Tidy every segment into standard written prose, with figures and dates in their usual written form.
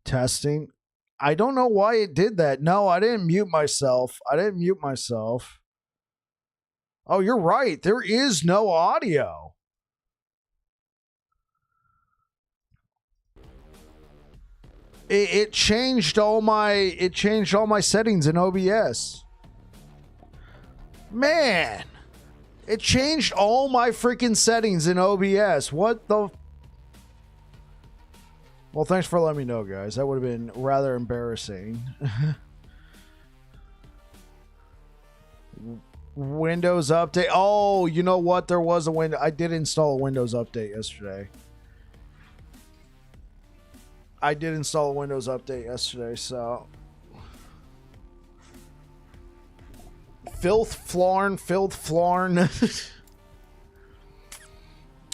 Testing. I don't know why it did that. No, I didn't mute myself. I didn't mute myself. Oh, you're right. There is no audio. It changed all my settings in OBS. Man, it changed all my freaking settings in OBS. What the? Well, thanks for letting me know, guys. That would have been rather embarrassing. Windows update. Oh, you know what? There was a window. I did install a Windows update yesterday. So filth flarn.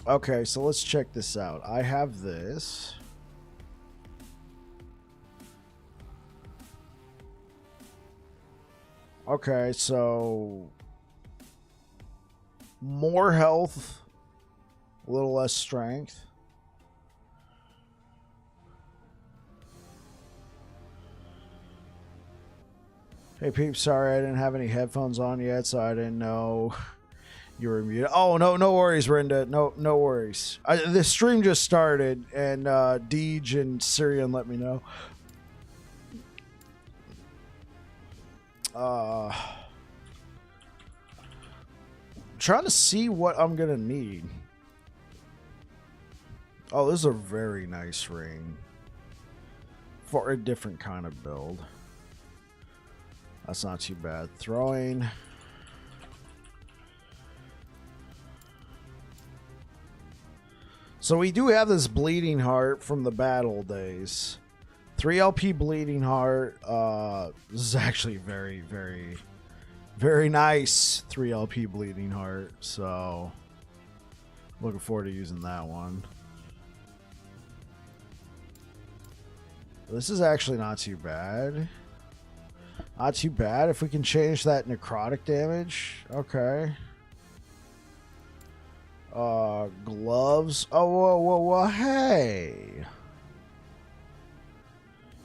Okay, so let's check this out. I have this. Okay, so more health, a little less strength. Hey, peeps, sorry I didn't have any headphones on yet, so I didn't know you were muted. Oh, no worries, Rinda. No worries. The stream just started, and Deej and Syrian let me know. Trying to see what I'm gonna need. Oh, this is a very nice ring for a different kind of build. That's not too bad. Throwing. So we do have this bleeding heart from the battle days. 3 LP bleeding heart. This is actually very, very, very nice 3 LP bleeding heart. So looking forward to using that one. This is actually not too bad. Not too bad. If we can change that necrotic damage. Okay. Gloves. Oh, whoa, hey.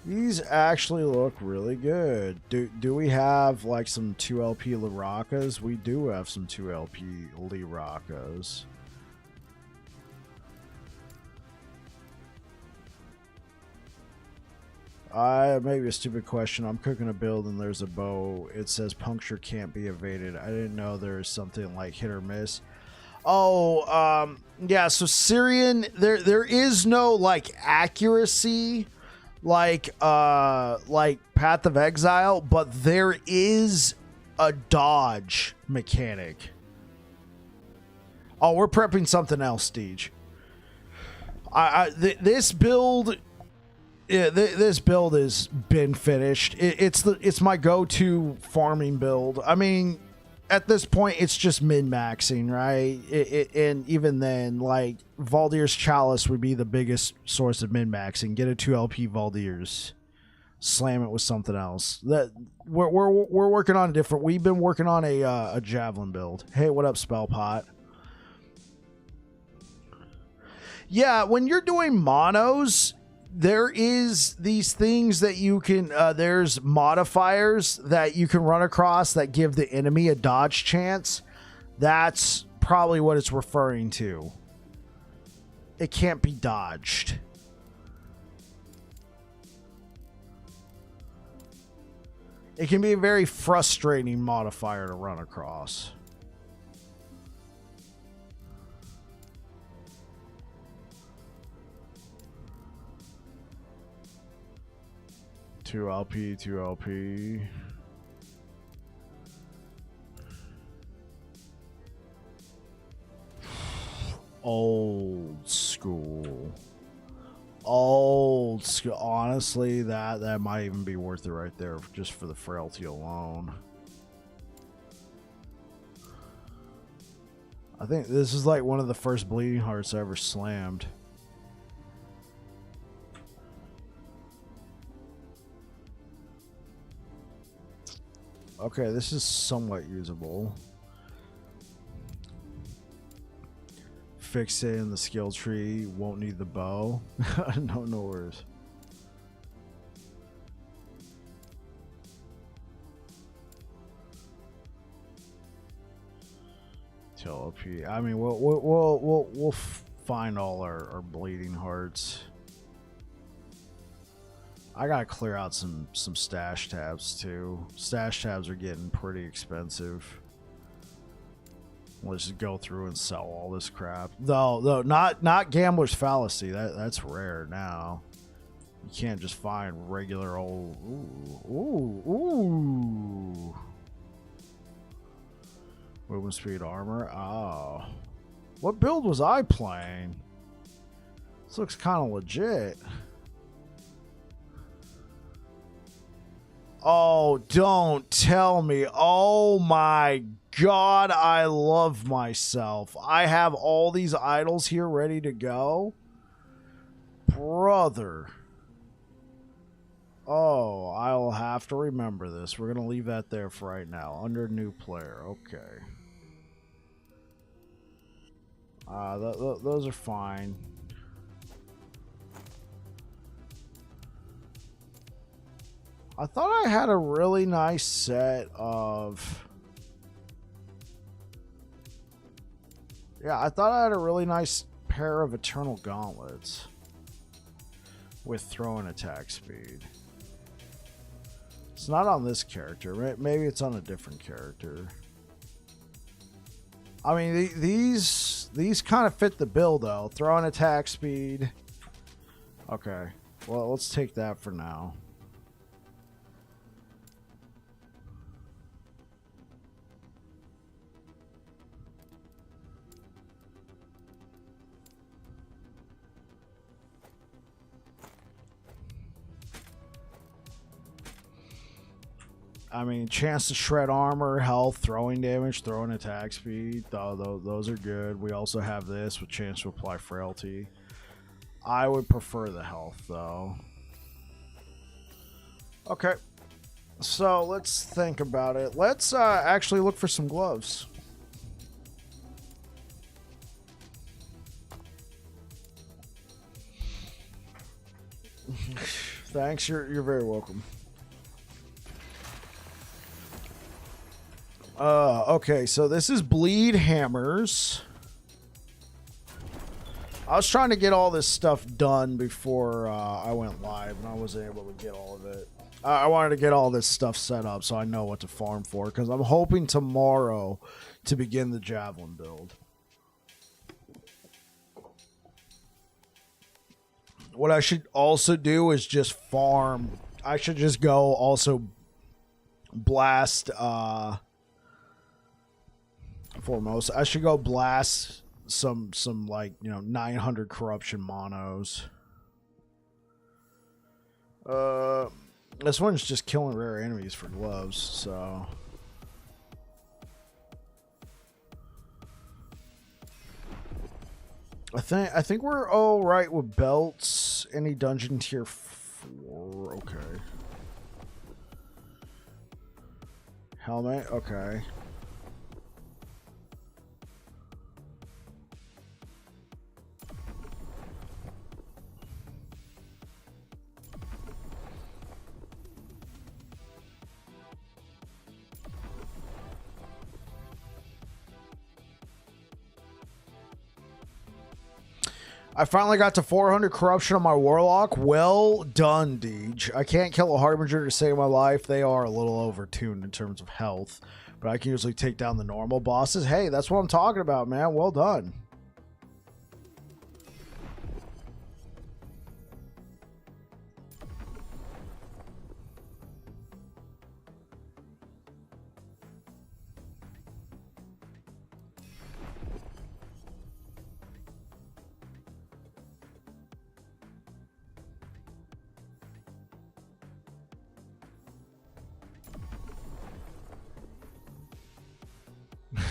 These actually look really good. Do we have like some 2LP Lirakas? We do have some 2LP Lirakas. Maybe a stupid question. I'm cooking a build and there's a bow. It says puncture can't be evaded. I didn't know there was something like hit or miss. Oh, yeah, so Syrian, there is no like accuracy like Path of Exile, but there is a dodge mechanic. Oh, we're prepping something else, Deej. This build, yeah, this build has been finished. It's my go-to farming build. I mean, at this point, it's just min-maxing, right? And even then, like, Valdir's Chalice would be the biggest source of min-maxing. Get a 2LP Valdir's, slam it with something else. That we're working on a different. We've been working on a Javelin build. Hey, what up, Spellpot? Yeah, when you're doing monos, there is these things that you can there's modifiers that you can run across that give the enemy a dodge chance. That's probably what it's referring to. It can't be dodged. It can be a very frustrating modifier to run across. Two LP. Old school. Honestly, that might even be worth it right there, just for the frailty alone. I think this is like one of the first bleeding hearts I ever slammed. Okay, this is somewhat usable. Fix it in the skill tree. Won't need the bow. No worries. kill OP. I mean, we'll find all our bleeding hearts. I gotta clear out some stash tabs too. Stash tabs are getting pretty expensive. Let's just go through and sell all this crap. Though not gambler's fallacy. That's rare now. You can't just find regular old. Ooh. Movement speed armor. Oh, what build was I playing? This looks kind of legit. Oh, don't tell me. Oh my God, I love myself. I have all these idols here ready to go. Brother. Oh, I'll have to remember this. We're going to leave that there for right now. Under new player. Okay. Those are fine. I thought I had a really nice set of... Yeah, I thought I had a really nice pair of Eternal Gauntlets with throw-in attack speed. It's not on this character. Maybe it's on a different character. I mean, these kind of fit the bill, though. Throw-in attack speed. Okay. Well, let's take that for now. I mean, chance to shred armor, health, throwing damage, throwing attack speed. Those are good. We also have this with chance to apply frailty. I would prefer the health, though. Okay. So, let's think about it. Let's actually look for some gloves. Thanks. You're very welcome. Okay, so this is bleed hammers. I was trying to get all this stuff done before I went live, and I wasn't able to get all of it. I wanted to get all this stuff set up so I know what to farm for, because I'm hoping tomorrow to begin the javelin build. What I should also do is just farm. I should just go also blast... foremost, I should go blast some like, 900 corruption monos. This one's just killing rare enemies for gloves, so I think we're all right with belts. Any dungeon tier 4, okay. Helmet, okay. I finally got to 400 corruption on my warlock. Well done, Deej. I can't kill a harbinger to save my life. They are a little overtuned in terms of health, but I can usually take down the normal bosses. Hey, that's what I'm talking about, man. Well done.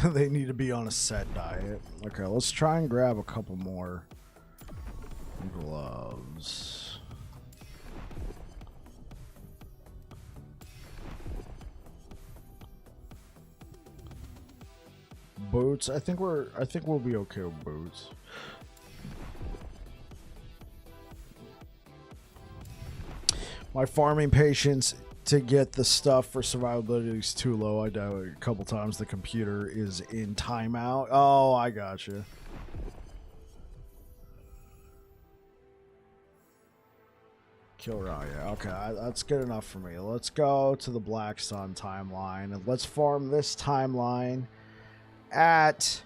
They need to be on a set diet. Okay, let's try and grab a couple more gloves. Boots. I think we'll be okay with boots. My farming patience to get the stuff for survivability is too low. I died a couple times. The computer is in timeout. Oh, I got you. Kill oh yeah, okay, that's good enough for me. Let's go to the Black Sun timeline and let's farm this timeline at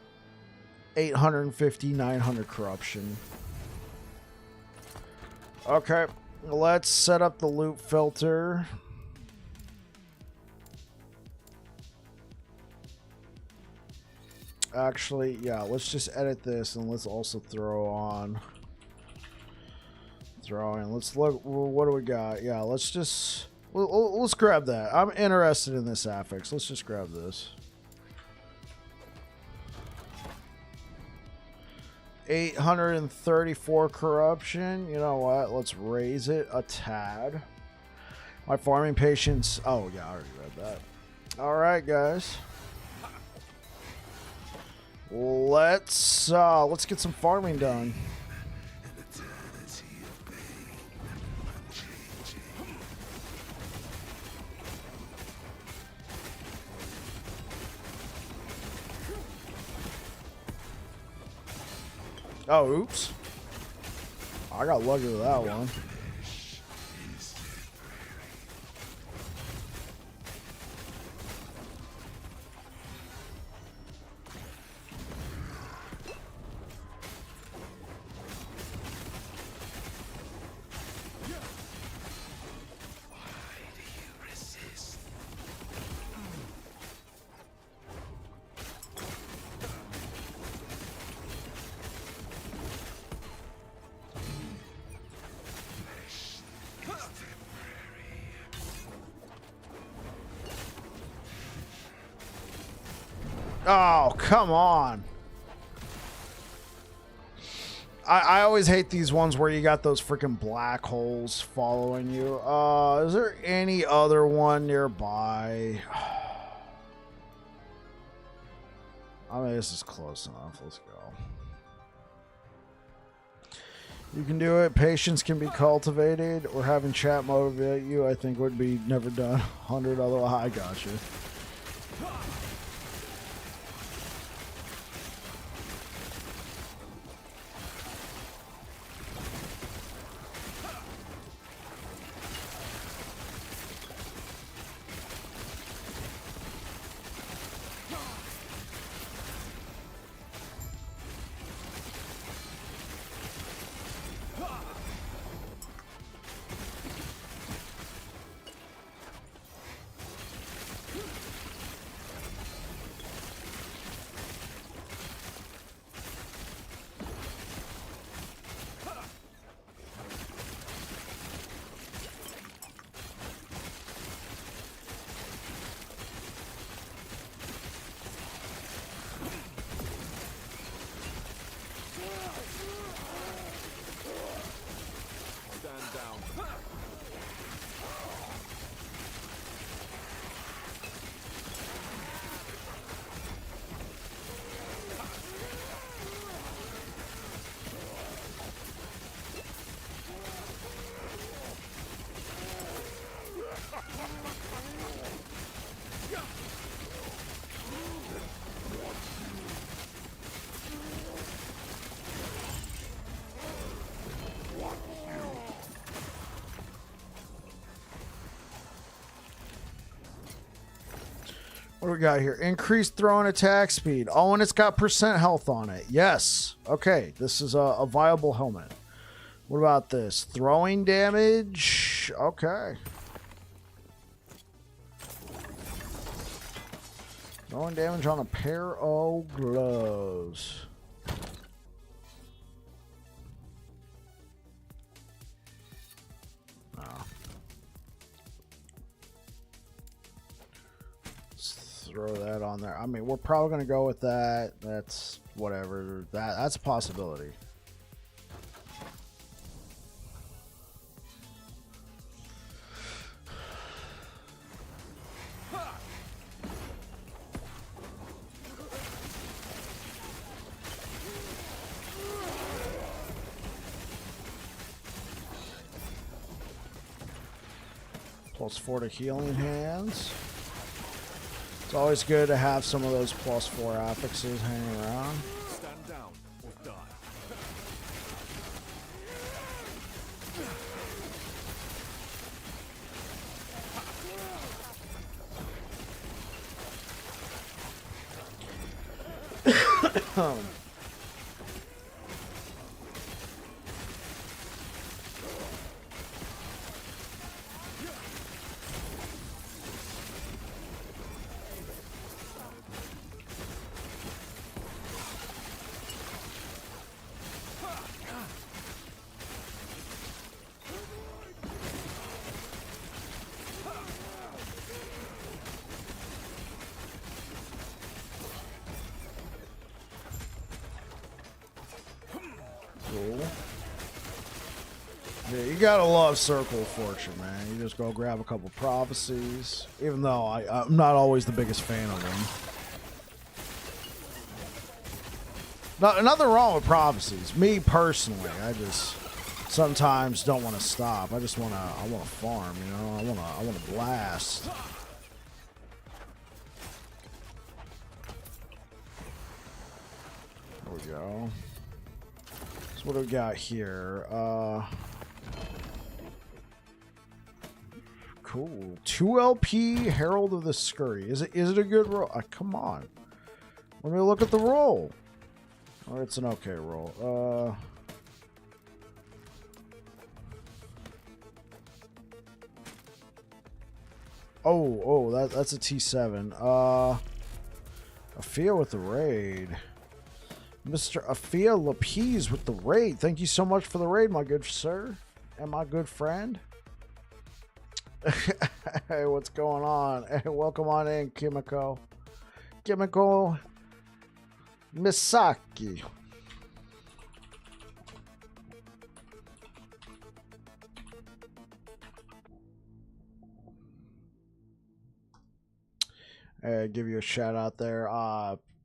850, 900 corruption. Okay, let's set up the loot filter. Actually, yeah, let's just edit this and let's also throw on. Let's look. What do we got? Yeah, let's just let's grab that. I'm interested in this affix. Let's just grab this. 834 corruption. You know what? Let's raise it a tad. My farming patience. Oh yeah, I already read that. All right, guys. Let's get some farming done. Oh, oops. I got lucky with that one. Oh, come on. I always hate these ones where you got those freaking black holes following you. Is there any other one nearby? I mean, this is close enough. Let's go. You can do it. Patience can be cultivated, or having chat motivate you, I think, would be never done. 100 other. I got you. What do we got here? Increased throw and attack speed. Oh, and it's got percent health on it. Yes. Okay, this is a viable helmet. What about this? Throwing damage. Okay. Throwing damage on a pair of gloves. Throw that on there. I mean, we're probably going to go with that. That's whatever. That's a possibility. +4 to healing hands. It's always good to have some of those +4 affixes hanging around. Stand down or die. Cool. Yeah, you gotta love Circle of Fortune, man. You just go grab a couple prophecies, even though I'm not always the biggest fan of them. Nothing wrong with prophecies. Me personally, I just sometimes don't want to stop. I just wanna farm, you know. I wanna blast. There we go. So what do we got here? Cool. 2 LP Herald of the Scurry. Is it a good roll? Come on. Let me look at the roll. Oh, it's an okay roll. That's a T7. Afia with the raid. Mr. Afia Lapise with the raid. Thank you so much for the raid, my good sir. And my good friend. Hey, what's going on? Hey, welcome on in, Kimiko. Kimiko Misaki. Hey, give you a shout out there.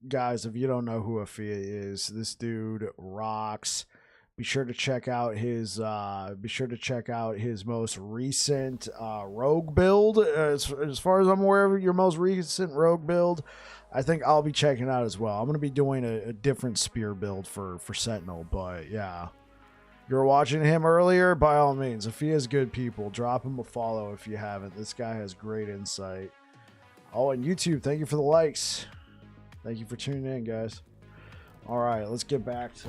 Guys, if you don't know who Afia is, this dude rocks. Be sure to check out his most recent rogue build. As far as I'm aware of your most recent rogue build, I think I'll be checking out as well. I'm going to be doing a different spear build for Sentinel, but yeah. You were watching him earlier, by all means. If he has good people, drop him a follow if you haven't. This guy has great insight. Oh, and YouTube, thank you for the likes. Thank you for tuning in, guys. All right, let's get back to...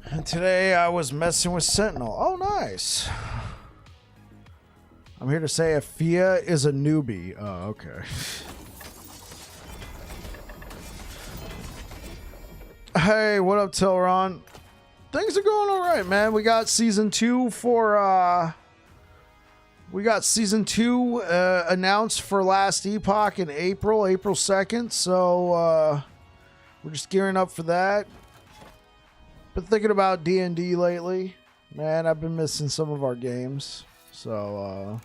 And today I was messing with Sentinel. Oh, nice. I'm here to say Afia is a newbie. Oh, okay. Hey, what up, Tilron? Things are going all right, man. We got season 2 for announced for last Epoch in April 2nd. So we're just gearing up for that. Been thinking about D&D lately. Man, I've been missing some of our games. So,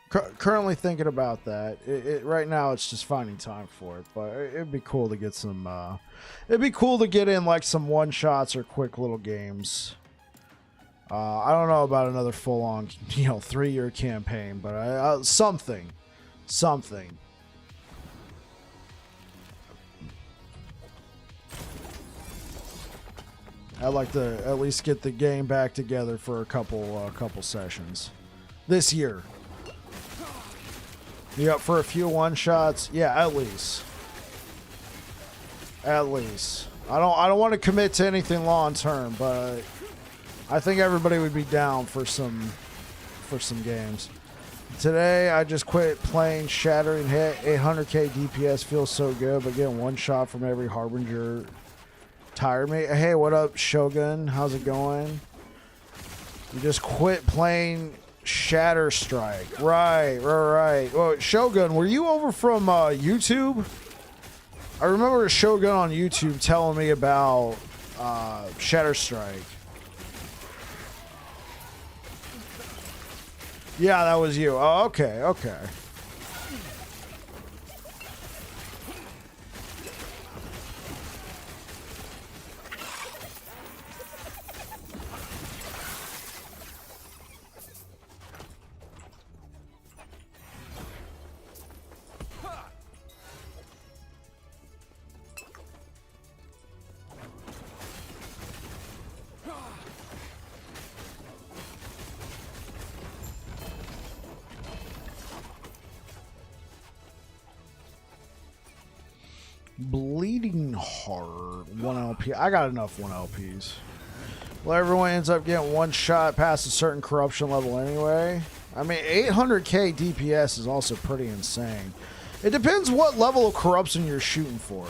currently thinking about that. Right now, it's just finding time for it. But it'd be cool to get some... it'd be cool to get in, like, some one-shots or quick little games. I don't know about another full-on, 3-year campaign. But something. I'd like to at least get the game back together for a couple sessions this year. You up for a few one-shots? Yeah, at least. At least. I don't want to commit to anything long-term, but I think everybody would be down for some games. Today, I just quit playing Shattering Hit. 800k DPS feels so good, but getting one shot from every Harbinger tired me. Hey, what up, Shogun? How's it going? You just quit playing Shatter Strike. Right. Well, Shogun, were you over from YouTube? I remember a Shogun on YouTube telling me about Shatter Strike. Yeah, that was you. Oh, okay, okay. Bleeding Heart, 1 LP. I got enough 1 LPs. Well, everyone ends up getting one shot past a certain corruption level anyway. I mean, 800k DPS is also pretty insane. It depends what level of corruption you're shooting for.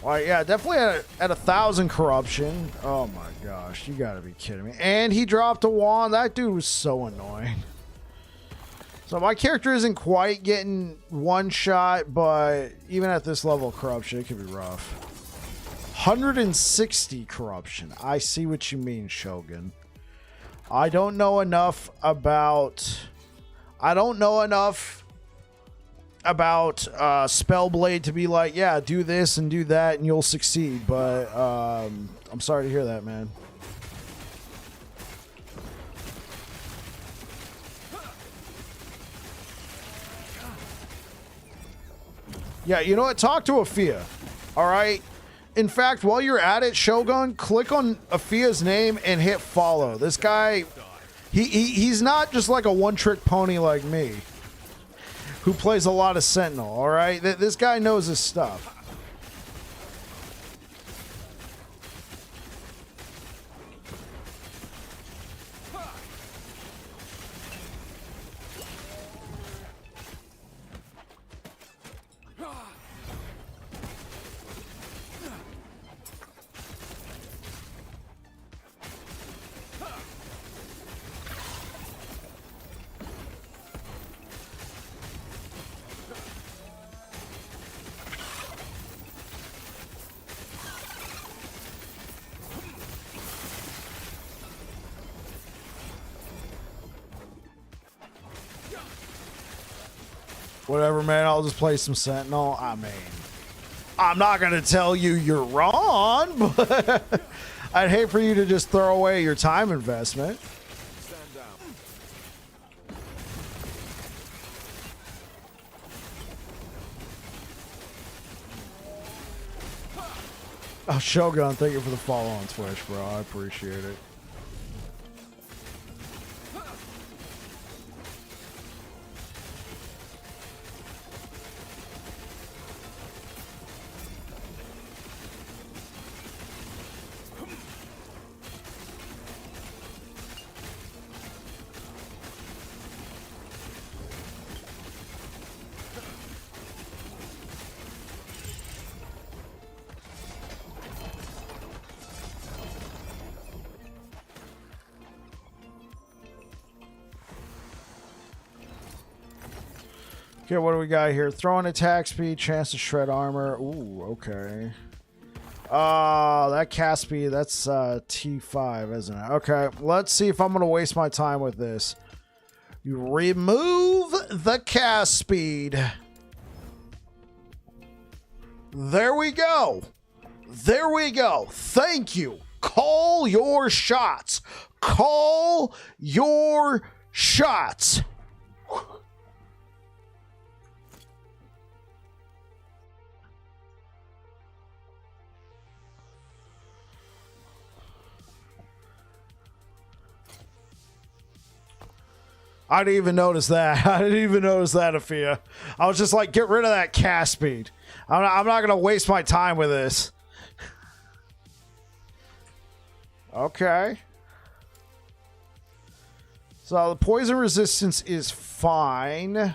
Like, yeah, definitely at 1,000 corruption. Oh my gosh, you gotta be kidding me. And he dropped a wand. That dude was so annoying. So my character isn't quite getting one shot, but even at this level of corruption, it could be rough. 160 corruption. I see what you mean, Shogun. I don't know enough about Spellblade to be like, yeah, do this and do that and you'll succeed. But I'm sorry to hear that, man. Yeah, you know what? Talk to Afia. All right. In fact, while you're at it, Shogun, click on Afia's name and hit follow. This guy, he's not just like a one-trick pony like me, who plays a lot of Sentinel. All right, this guy knows his stuff. Whatever, man. I'll just play some Sentinel. I mean, I'm not going to tell you you're wrong, but I'd hate for you to just throw away your time investment. Stand down. Oh, Shogun, thank you for the follow on Twitch, bro. I appreciate it. Okay, what do we got here? Throwing attack speed, chance to shred armor. Ooh, okay. That cast speed, that's T5, isn't it? Okay, let's see if I'm going to waste my time with this. You remove the cast speed. There we go. There we go. Thank you. Call your shots. Call your shots. I didn't even notice that. I didn't even notice that, Afia. I was just like, get rid of that cast speed. I'm not going to waste my time with this. Okay. So the poison resistance is fine.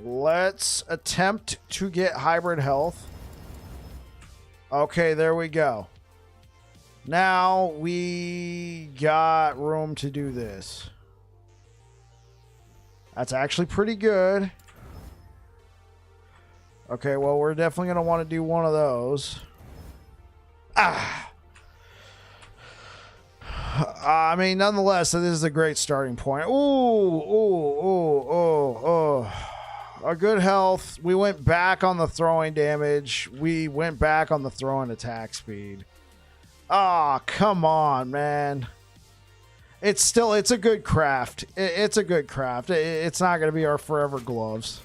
Let's attempt to get hybrid health. Okay, there we go. Now we got room to do this. That's actually pretty good. Okay, well, we're definitely going to want to do one of those. I mean, nonetheless, this is a great starting point. A good health. We went back on the throwing damage. We went back on the throwing attack speed. Ah, come on, man. It's a good craft. It's a good craft. It's not going to be our forever gloves.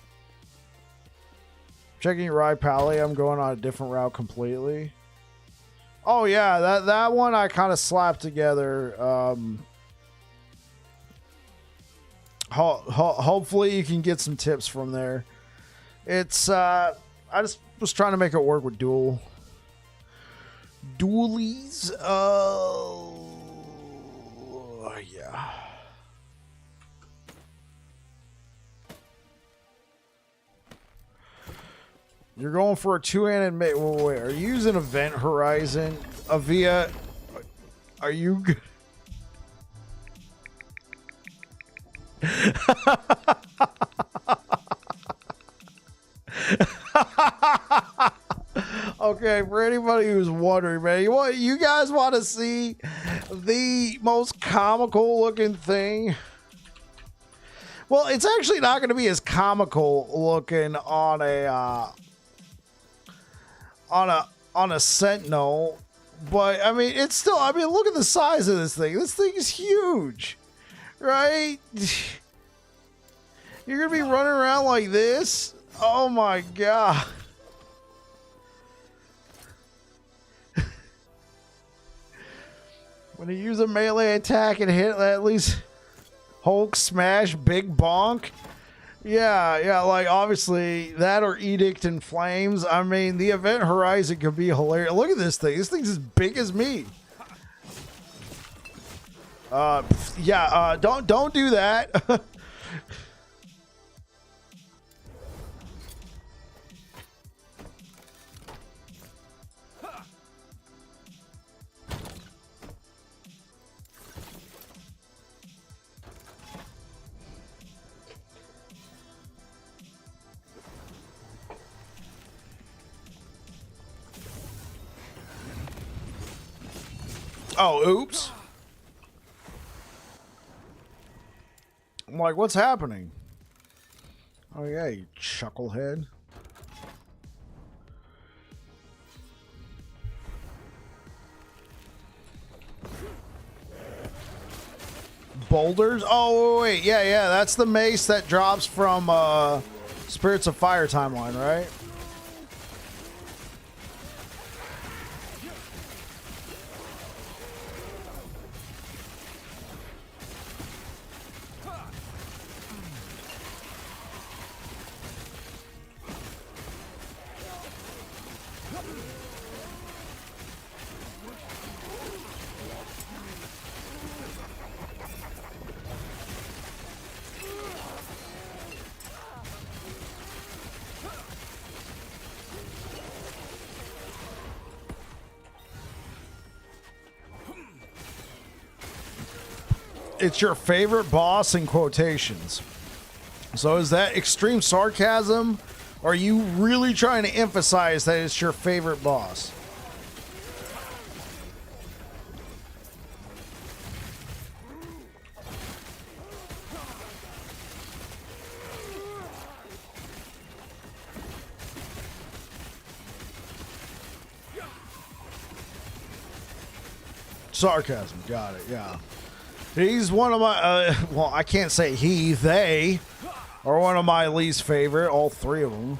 Checking your ride, Pally. I'm going on a different route completely. Oh yeah, that one I kind of slapped together. Hopefully you can get some tips from there. It's I just was trying to make it work with dualies. Yeah. You're going for a two-handed mate. Wait, are you using Event Horizon? Avia, are you good? Okay, for anybody who's wondering, man, you guys want to see the most comical looking thing? Well, it's actually not going to be as comical looking on a Sentinel, but I mean, it's still, I mean, look at the size of this thing. This thing is huge, right? You're going to be running around like this? Oh my God. When you use a melee attack and hit at least Hulk smash, big bonk. Yeah, like obviously that or Edict in Flames. I mean, the Event Horizon could be hilarious. Look at this thing. This thing's as big as me. Don't do that. Oh, oops. I'm like, what's happening? Oh, yeah, you chucklehead. Boulders? Oh, wait. Yeah. That's the mace that drops from Spirits of Fire timeline, right? It's your favorite boss in quotations. So is that extreme sarcasm? Or are you really trying to emphasize that it's your favorite boss? Sarcasm, got it, yeah. He's one of my, well, I can't say they are one of my least favorite, all three of them.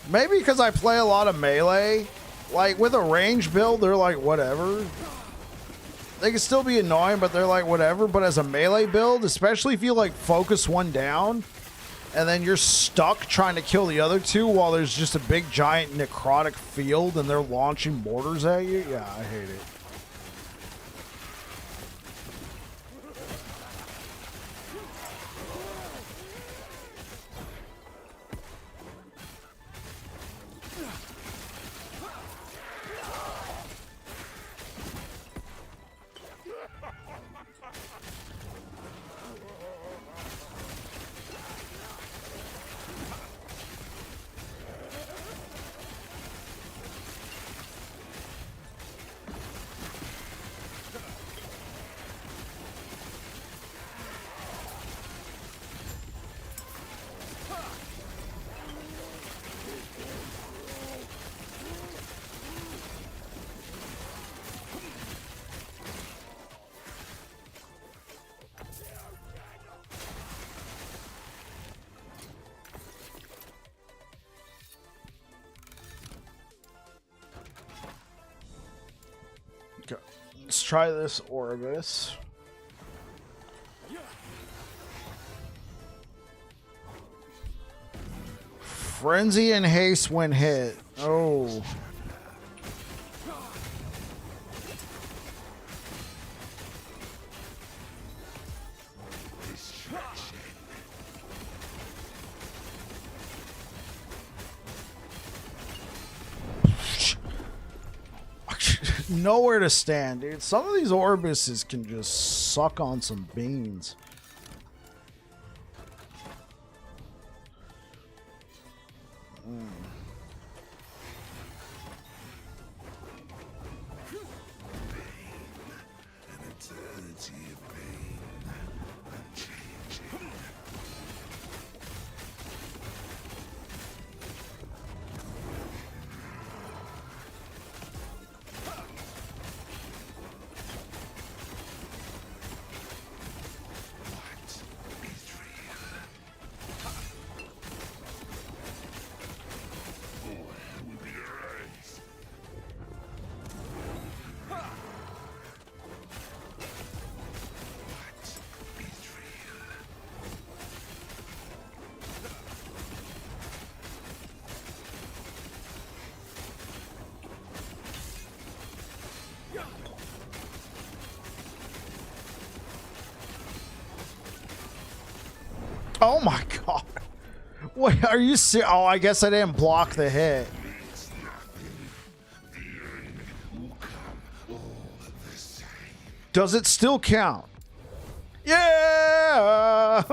Maybe because I play a lot of melee. Like, with a range build, they're like, whatever. They can still be annoying, but they're like, whatever. But as a melee build, especially if you, like, focus one down, and then you're stuck trying to kill the other two while there's just a big, giant, necrotic field, and they're launching mortars at you. Yeah, I hate it. Let's try this Orbis. Frenzy and haste when hit. Oh. Nowhere to stand, dude. Some of these Orbises can just suck on some beans. Oh my god. Wait, are you serious? Oh, I guess I didn't block the hit. Does it still count? Yeah!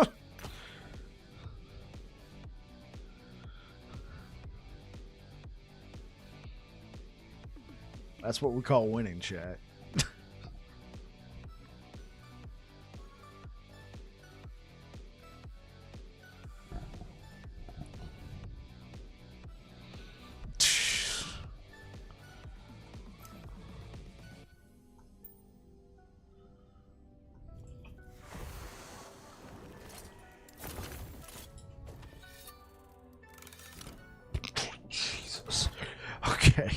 That's what we call winning, chat. Jesus. Okay.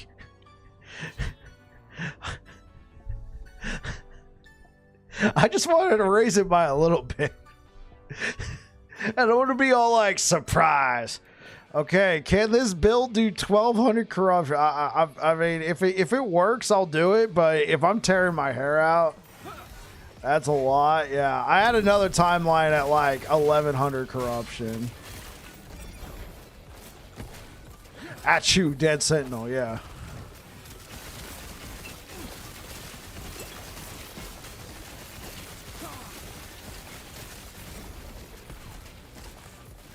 I just wanted to raise it by a little bit. I don't want to be all like surprise. Okay, can this build do 1200 corruption? I mean, if it works, I'll do it. But if I'm tearing my hair out, that's a lot. Yeah, I had another timeline at like 1100 corruption. At you, Dead Sentinel. Yeah.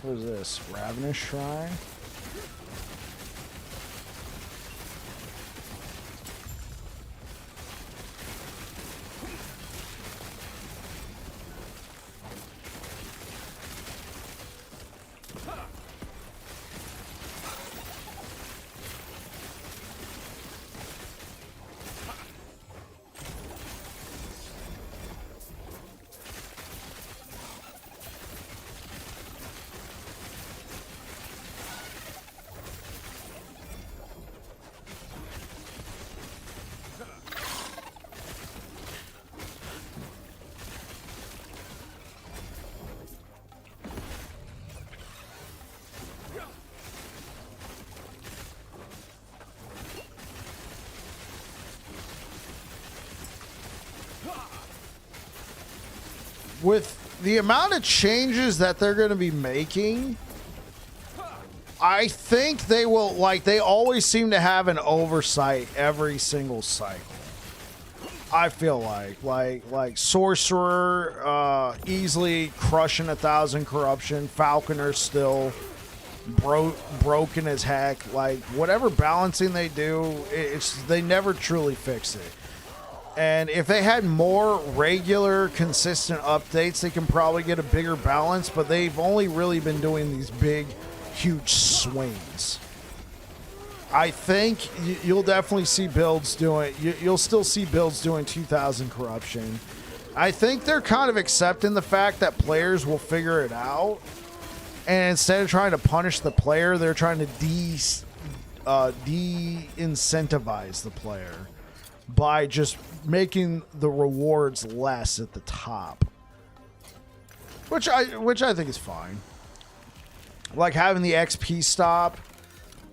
What is this? Ravenous Shrine? With the amount of changes that they're going to be making, I think they will, like, they always seem to have an oversight every single cycle. I feel like Sorcerer easily crushing 1,000 corruption, Falconer still broken as heck. Like, whatever balancing they do, they never truly fix it. And if they had more regular, consistent updates, they can probably get a bigger balance, but they've only really been doing these big, huge swings. I think you'll definitely see builds doing, you'll still see builds doing 2,000 corruption. I think they're kind of accepting the fact that players will figure it out. And instead of trying to punish the player, they're trying to de-incentivize the player by just making the rewards less at the top, which I think is fine. Like having the XP stop.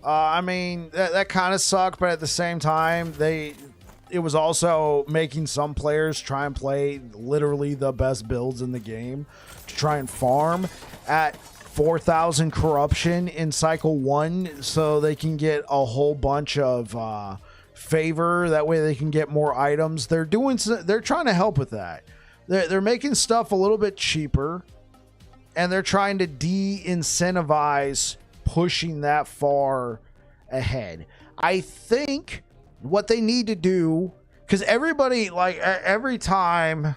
I mean, that kind of sucked, but at the same time, it was also making some players try and play literally the best builds in the game to try and farm at 4,000 corruption in cycle 1 so they can get a whole bunch of favor. That way they can get more items. They're trying to help with that. They're making stuff a little bit cheaper, and they're trying to de-incentivize pushing that far ahead. I think what they need to do, because everybody, like, every time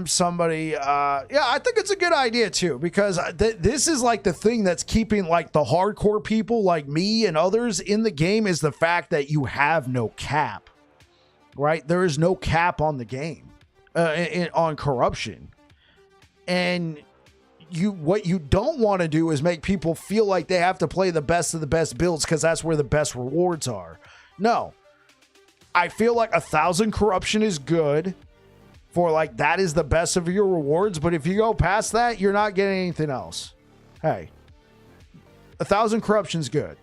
somebody I think it's a good idea too, because this is like the thing that's keeping like the hardcore people like me and others in the game, is the fact that you have no cap, right? There is no cap on the game on corruption. And what you don't want to do is make people feel like they have to play the best of the best builds because that's where the best rewards are. No, I feel like 1,000 corruption is good for, like, that is the best of your rewards. But if you go past that, you're not getting anything else. Hey, 1,000 corruption is good.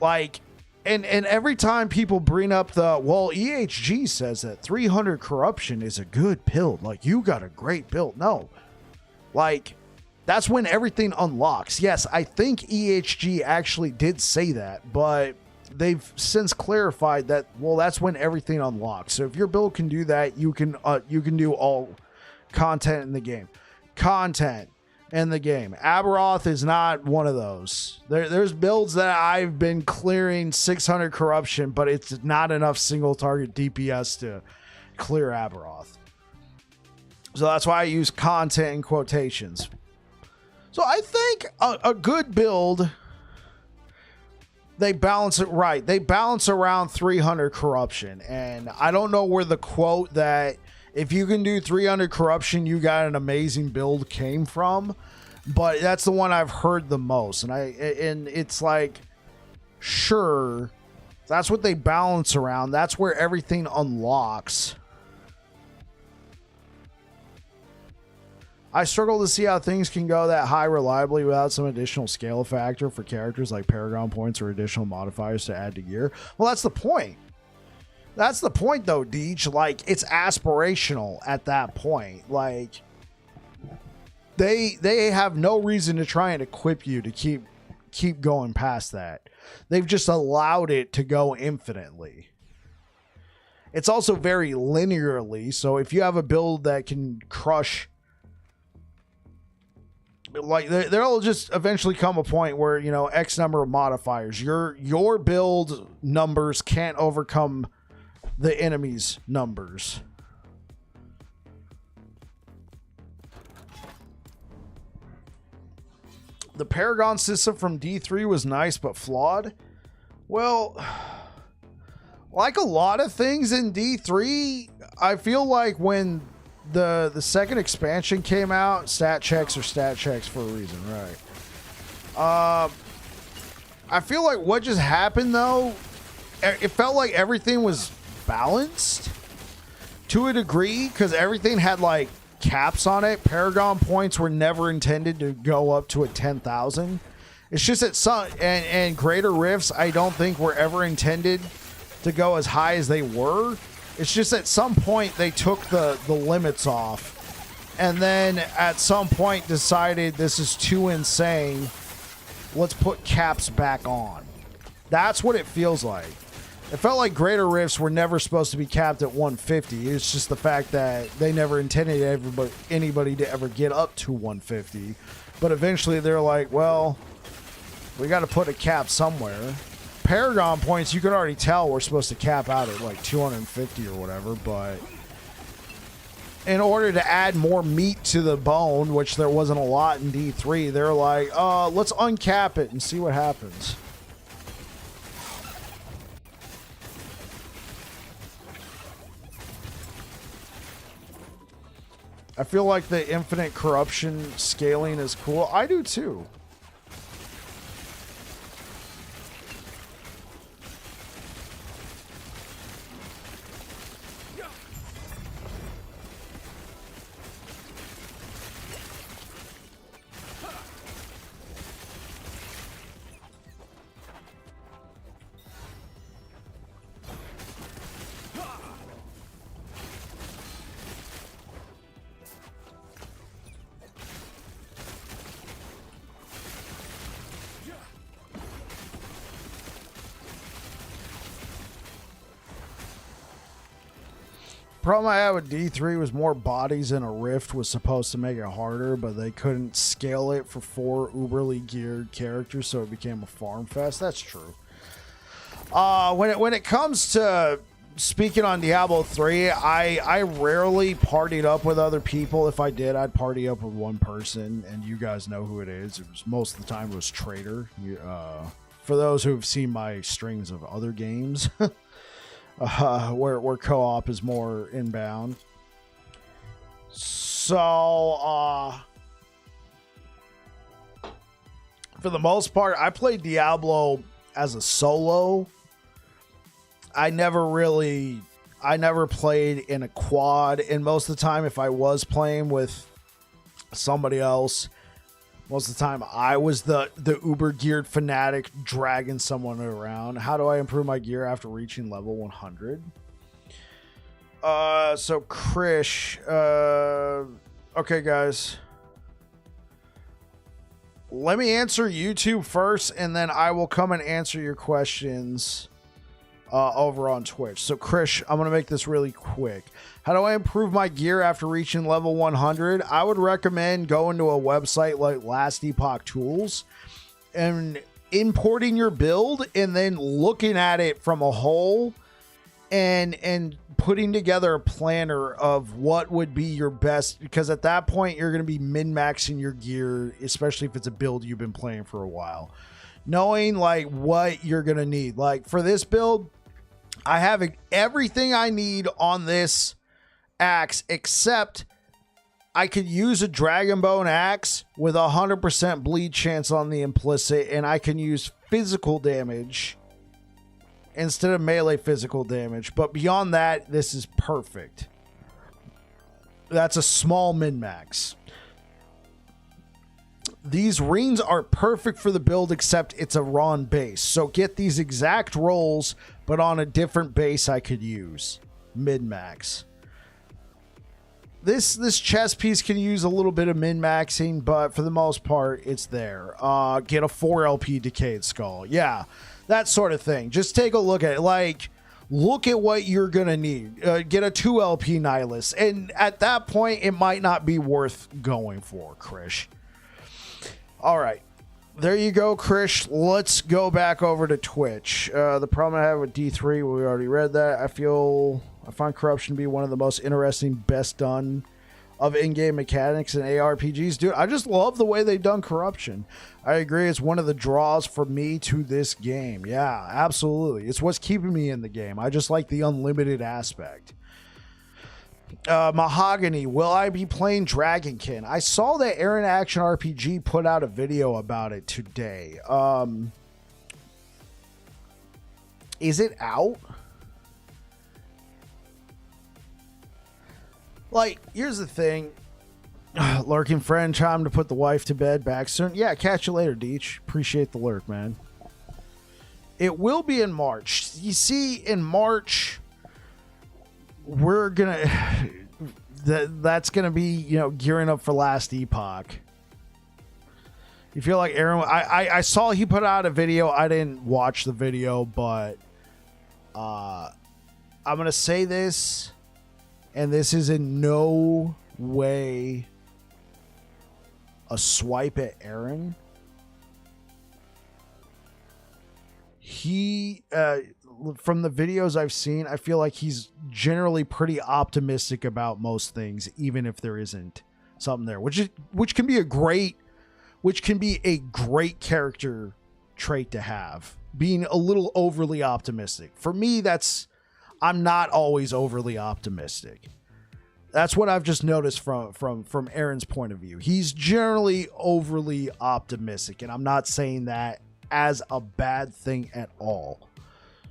Like, and every time people bring up EHG says that 300 corruption is a good build. Like, you got a great build. No. Like, that's when everything unlocks. Yes, I think EHG actually did say that, but they've since clarified that, well, that's when everything unlocks. So if your build can do that, you can do all content in the game. Content in the game. Aberoth is not one of those. There's builds that I've been clearing 600 corruption, but it's not enough single target DPS to clear Aberoth. So that's why I use content in quotations. So I think a good build, they balance it right. They balance around 300 corruption. And I don't know where the quote that if you can do 300 corruption, you got an amazing build came from. But that's the one I've heard the most. And it's like, sure, that's what they balance around. That's where everything unlocks. I struggle to see how things can go that high reliably without some additional scale factor for characters like Paragon points or additional modifiers to add to gear. Well, that's the point. That's the point, though, Deej. Like, it's aspirational at that point. Like, they have no reason to try and equip you to keep going past that. They've just allowed it to go infinitely. It's also very linearly, so if you have a build that can crush, like, there'll just eventually come a point where, you know, X number of modifiers, your build numbers can't overcome the enemy's numbers. The Paragon system from D3 was nice but flawed. Well, like a lot of things in D3, I feel like when the second expansion came out, stat checks are stat checks for a reason, right? I feel like what just happened, though, it felt like everything was balanced to a degree because everything had, like, caps on it. Paragon points were never intended to go up to a 10,000. It's just that some and greater rifts I don't think were ever intended to go as high as they were. It's just at some point they took the limits off, and then at some point decided this is too insane. Let's put caps back on. That's what it feels like. It felt like greater rifts were never supposed to be capped at 150. It's just the fact that they never intended anybody to ever get up to 150. But eventually they're like, well, we got to put a cap somewhere. Paragon points, you can already tell we're supposed to cap out at like 250 or whatever, but in order to add more meat to the bone, which there wasn't a lot in D3, they're like, let's uncap it and see what happens. I feel like the infinite corruption scaling is cool. I do too. Problem I had with D3 was more bodies and a rift was supposed to make it harder, but they couldn't scale it for 4 uberly geared characters, so it became a farm fest. That's true. When it comes to speaking on Diablo 3, I rarely partied up with other people. If I did, I'd party up with one person, and you guys know who it is. It was most of the time it was Trader. For those who've seen my strings of other games. Where co-op is more inbound. So, for the most part, I played Diablo as a solo. I never played in a quad, and most of the time, if I was playing with somebody else, most of the time I was the uber geared fanatic dragging someone around. How do I improve my gear after reaching level 100? So Krish, okay guys, let me answer YouTube first, and then I will come and answer your questions over on Twitch. So Krish, I'm going to make this really quick. How do I improve my gear after reaching level 100? I would recommend going to a website like Last Epoch Tools and importing your build and then looking at it from a whole and putting together a planner of what would be your best, because at that point you're going to be min-maxing your gear, especially if it's a build you've been playing for a while. Knowing like what you're going to need. Like for this build, I have everything I need on this axe, except I could use a dragon bone axe with 100% bleed chance on the implicit, and I can use physical damage instead of melee physical damage. But beyond that, this is perfect. That's a small min-max. These rings are perfect for the build, except it's a Ron base. So get these exact rolls, but on a different base I could use. Min-max. This chest piece can use a little bit of min-maxing, but for the most part, it's there. Get a 4 LP Decayed Skull. Yeah, that sort of thing. Just take a look at it. Like, look at what you're going to need. Get a 2 LP Nihilus. And at that point, it might not be worth going for, Krish. All right. There you go, Krish. Let's go back over to Twitch. The problem I have with D3, we already read that. I find corruption to be one of the most interesting, best done of in-game mechanics and ARPGs. Dude, I just love the way they've done corruption. I agree. It's one of the draws for me to this game. Yeah, absolutely. It's what's keeping me in the game. I just like the unlimited aspect. Mahogany, will I be playing Dragonkin? I saw that Aaron Action RPG put out a video about it today. Is it out? Like, here's the thing. Lurking friend, time to put the wife to bed. Back soon. Yeah, catch you later, Deech. Appreciate the lurk, man. It will be in March. You see, in March, we're gonna that's gonna be, you know, gearing up for Last Epoch. You feel like Aaron, I saw he put out a video. I didn't watch the video, but I'm gonna say this, and this is in no way a swipe at Aaron. He from the videos I've seen, I feel like he's generally pretty optimistic about most things, even if there isn't something there, which can be a great character trait to have, being a little overly optimistic. For me, I'm not always overly optimistic. That's what I've just noticed from Aaron's point of view. He's generally overly optimistic, and I'm not saying that as a bad thing at all.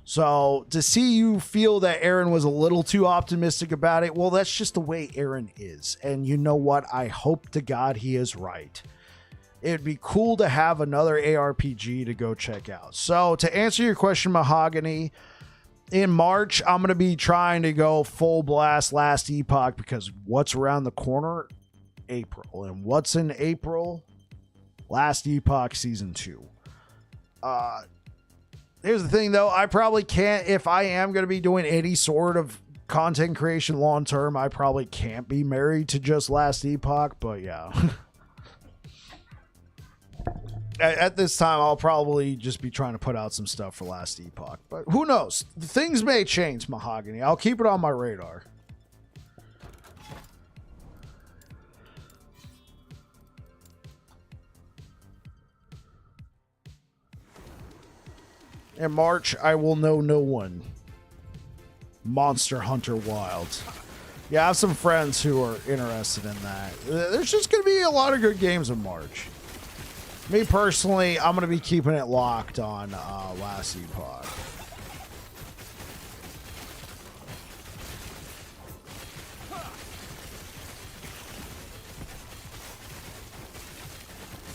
So to see you feel that Aaron was a little too optimistic about it, well, that's just the way Aaron is. And you know what? I hope to God he is right. It'd be cool to have another ARPG to go check out. So to answer your question, Mahogany, in March, I'm going to be trying to go full blast Last Epoch, because what's around the corner? April. And what's in April? Last Epoch Season 2. Here's the thing, though. I probably can't, if I am going to be doing any sort of content creation long term, I probably can't be married to just Last Epoch, but yeah. At this time, I'll probably just be trying to put out some stuff for Last Epoch, but who knows? Things may change, Mahogany. I'll keep it on my radar. In March, I will know no one. Monster Hunter Wilds. Yeah, I have some friends who are interested in that. There's just going to be a lot of good games in March. Me personally, I'm going to be keeping it locked on Last Epoch.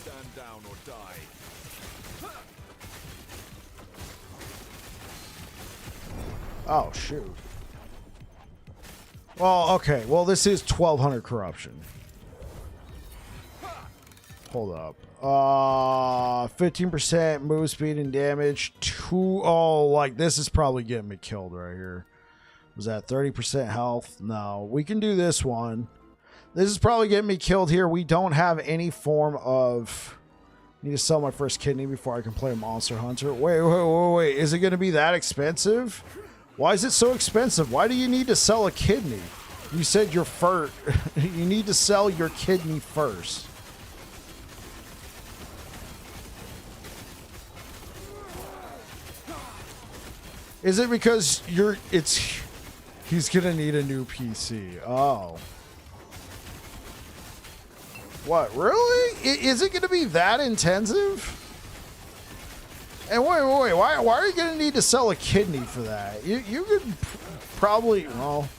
Stand down or die. Oh, shoot. Well, okay. Well, this is 1200 corruption. Hold up. 15% move speed and damage. Like, this is probably getting me killed right here. Was that 30% health? No. We can do this one. This is probably getting me killed here. We don't have any form of... Need to sell my first kidney before I can play Monster Hunter. Wait. Is it going to be that expensive? Why is it so expensive? Why do you need to sell a kidney? You said you're first. You need to sell your kidney first. Is it because he's gonna need a new PC? Oh. What, really? Is it gonna be that intensive? And wait, why are you gonna need to sell a kidney for that? You could probably, well,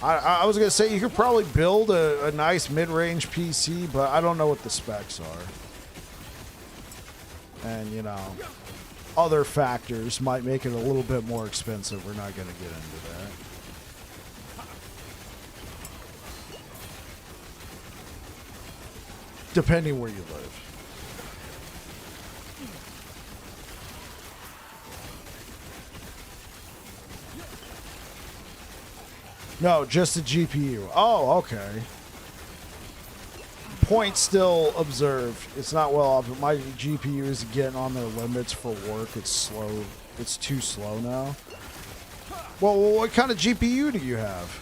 I was gonna say you could probably build a nice mid-range PC, but I don't know what the specs are. And, you know, other factors might make it a little bit more expensive. We're not gonna get into that. Depending where you live. No, just the GPU. Oh, okay. Point still observed. It's not well off, but my GPU is getting on their limits for work. It's slow. It's too slow now. Well, what kind of GPU do you have?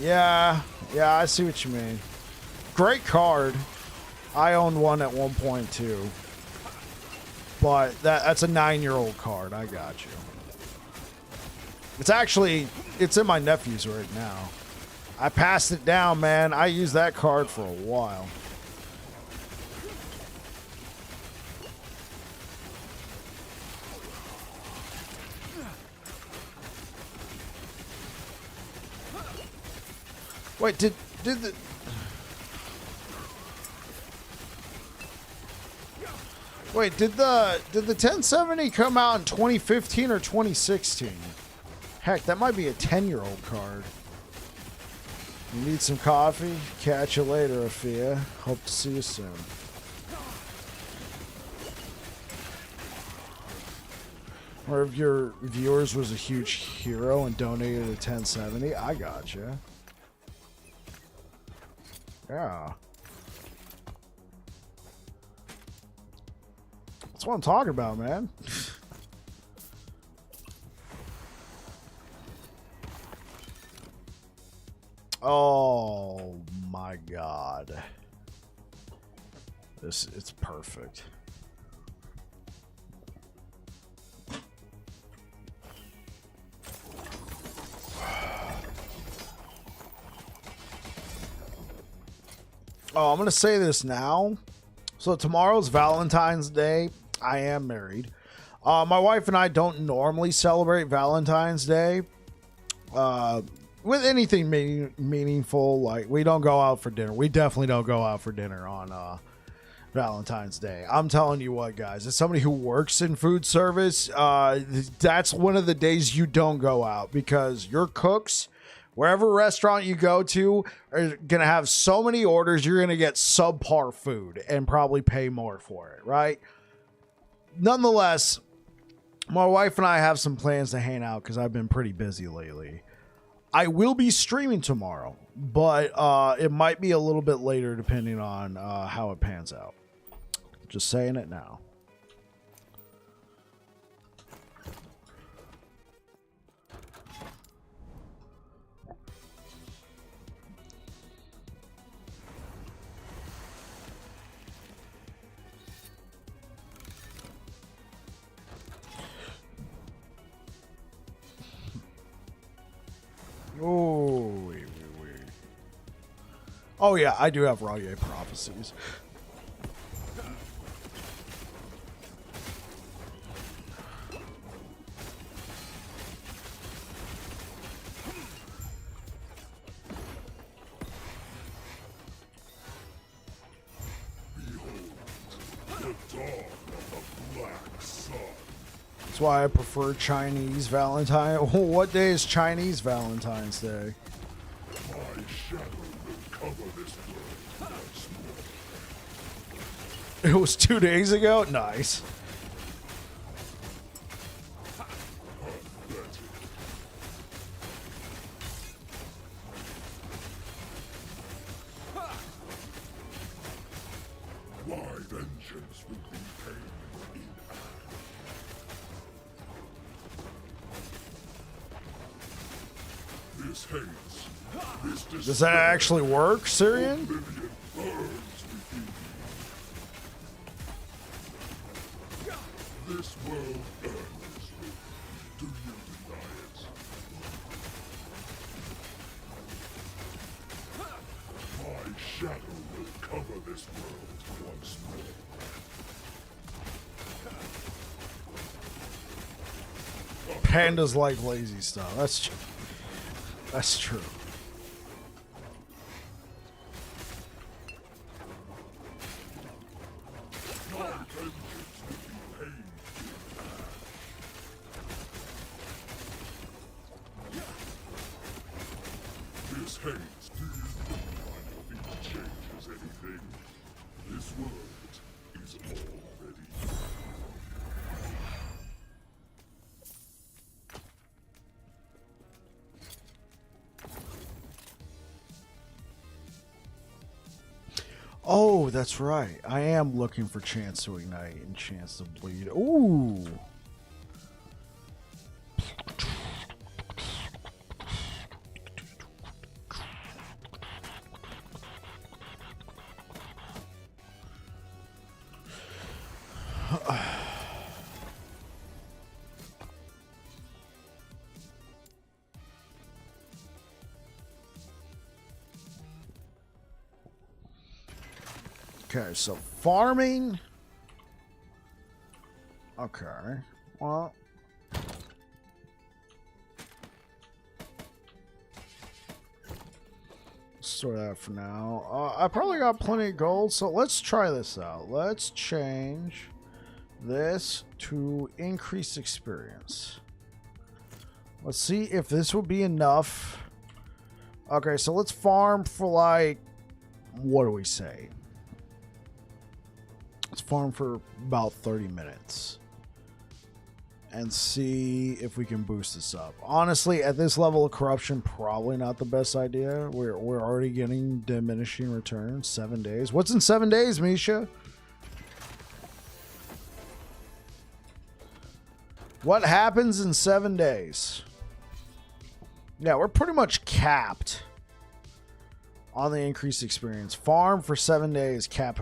Yeah, I see what you mean. Great card. I owned one at 1.2. But that's a 9-year-old card. I got you. It's in my nephew's right now. I passed it down, man. I used that card for a while. Wait, did the... Wait, did the 1070 come out in 2015 or 2016? Heck, that might be a 10-year-old card. You need some coffee? Catch you later, Afia. Hope to see you soon. Or if your viewers was a huge hero and donated a 1070, I gotcha. Yeah. That's what I'm talking about, man. Oh my god. It's perfect. Oh, I'm gonna say this now. So tomorrow's Valentine's Day. I am married. My wife and I don't normally celebrate Valentine's Day with anything meaningful. Like, we don't go out for dinner. We definitely don't go out for dinner on Valentine's Day. I'm telling you what, guys, as somebody who works in food service, that's one of the days you don't go out because your cooks Wherever restaurant you go to are going to have so many orders, you're going to get subpar food and probably pay more for it, right? Nonetheless, my wife and I have some plans to hang out because I've been pretty busy lately. I will be streaming tomorrow, but it might be a little bit later depending on how it pans out. Just saying it now. Oh, wait. Oh, yeah, I do have Rye prophecies. That's why I prefer Chinese Valentine. What day is Chinese Valentine's Day? My shadow will cover this world once more. It was 2 days ago? Nice. My vengeance will be paid in hand. This hates. This Does that actually work, Syrian? oblivion burns within you. This world burns. Do you deny it? My shadow will cover this world once more. Pandas like lazy stuff. That's true. My vengeance will be paid. This hates. Do you think my defeat changes anything? This world is already. Oh, that's right. I am looking for chance to ignite and chance to bleed. Ooh. Okay, so farming. Okay. Well. Store that for now. I probably got plenty of gold, so let's try this out. Let's change this to increased experience. Let's see if this will be enough. Okay, so let's farm for like, what do we say? Let's farm for about 30 minutes and see if we can boost this up. Honestly, at this level of corruption, probably not the best idea. We're already getting diminishing returns. 7 days. What's in 7 days, Misha? What happens in 7 days? Yeah, we're pretty much capped on the increased experience. Farm for 7 days, cap.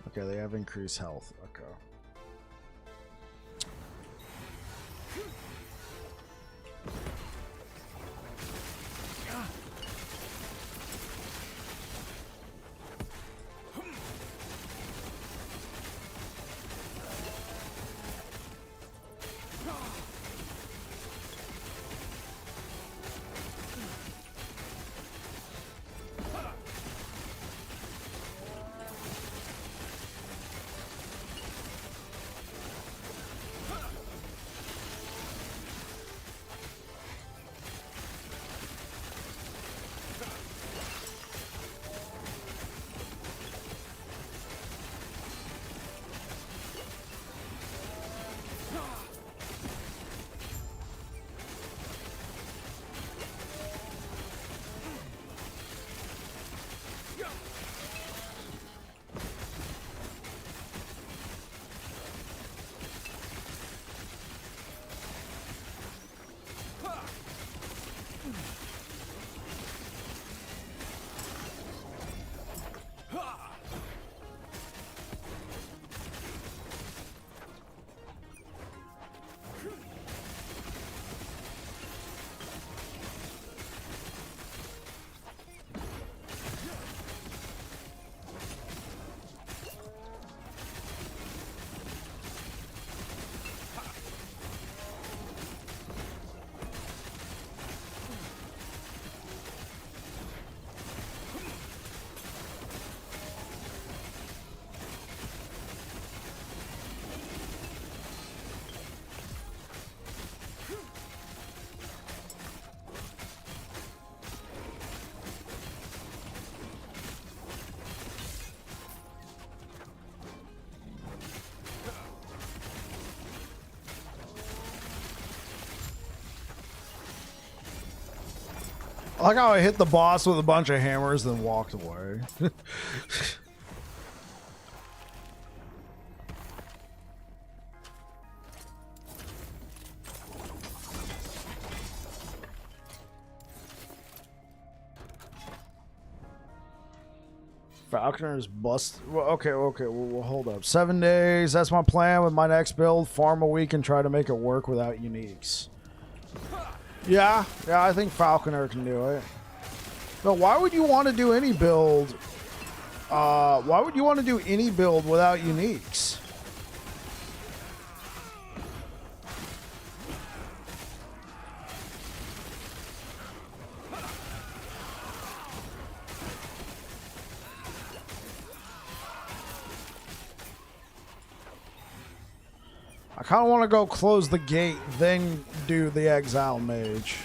Okay, they have increased health. Okay. I like how I hit the boss with a bunch of hammers, then walked away. Falconer's bust. Well, okay, we'll hold up. 7 days. That's my plan with my next build. Farm a week and try to make it work without uniques. Yeah, I think Falconer can do it. But why would you want to do any build? Why would you want to do any build without uniques? I kind of want to go close the gate, then do the Exile Mage.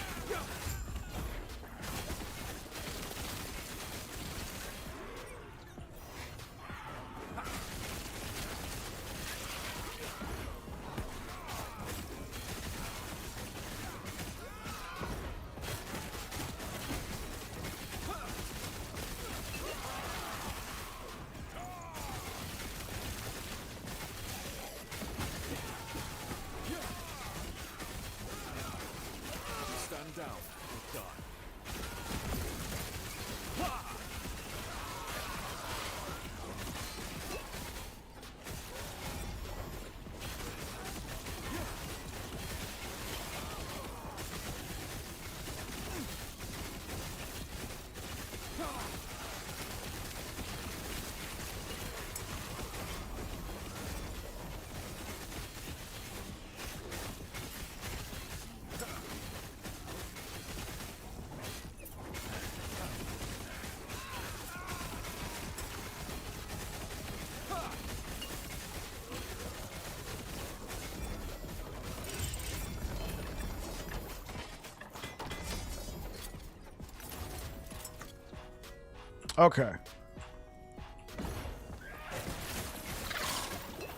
Okay.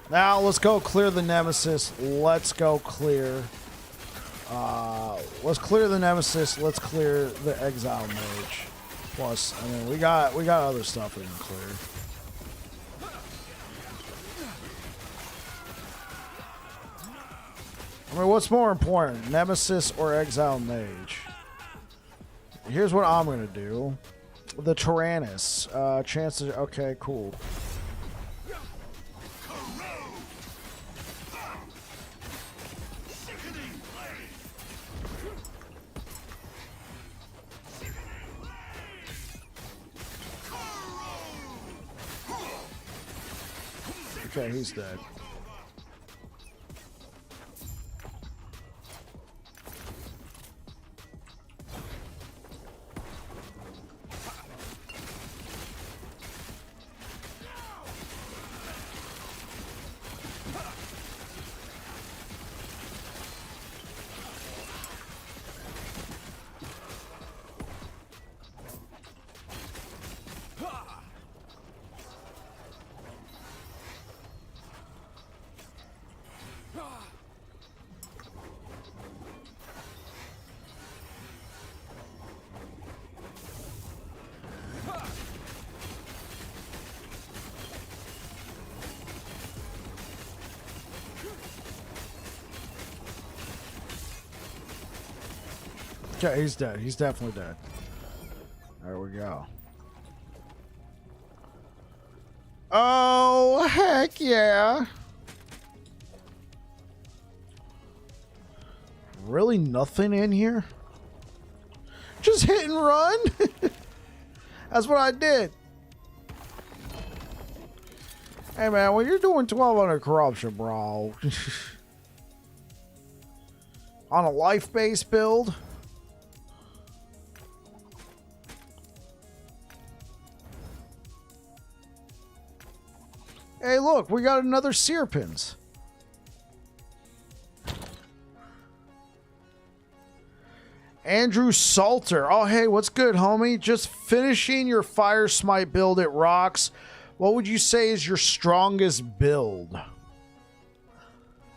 Now let's go clear the Nemesis. Let's go clear. Let's clear the Nemesis. Let's clear the Exile Mage. Plus, I mean, we got other stuff we can clear. I mean, what's more important, Nemesis or Exile Mage? Here's what I'm gonna do. The Tyrannus. Chances. Okay, cool. Okay, he's dead. Okay, he's dead. He's definitely dead. There we go. Oh, heck yeah. Really nothing in here? Just hit and run? That's what I did. Hey, man, when you're doing 1200 corruption, bro, on a life-based build, hey, look, we got another Searpins. Andrew Salter. Oh, hey, what's good, homie? Just finishing your Fire Smite build. It rocks. What would you say is your strongest build?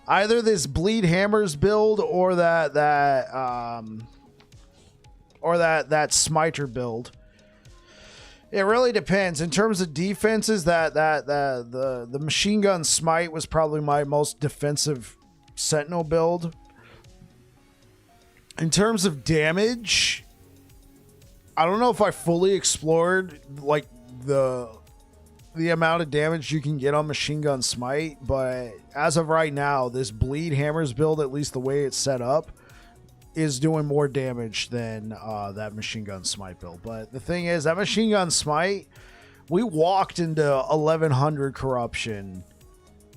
Either this Bleed Hammers build or that or that smiter build. It really depends. In terms of defenses, the machine gun smite was probably my most defensive sentinel build. In terms of damage, I don't know if I fully explored like the amount of damage you can get on machine gun smite, but as of right now, this bleed hammers build, at least the way it's set up, is doing more damage than that machine gun smite build. But the thing is, that machine gun smite, we walked into 1100 corruption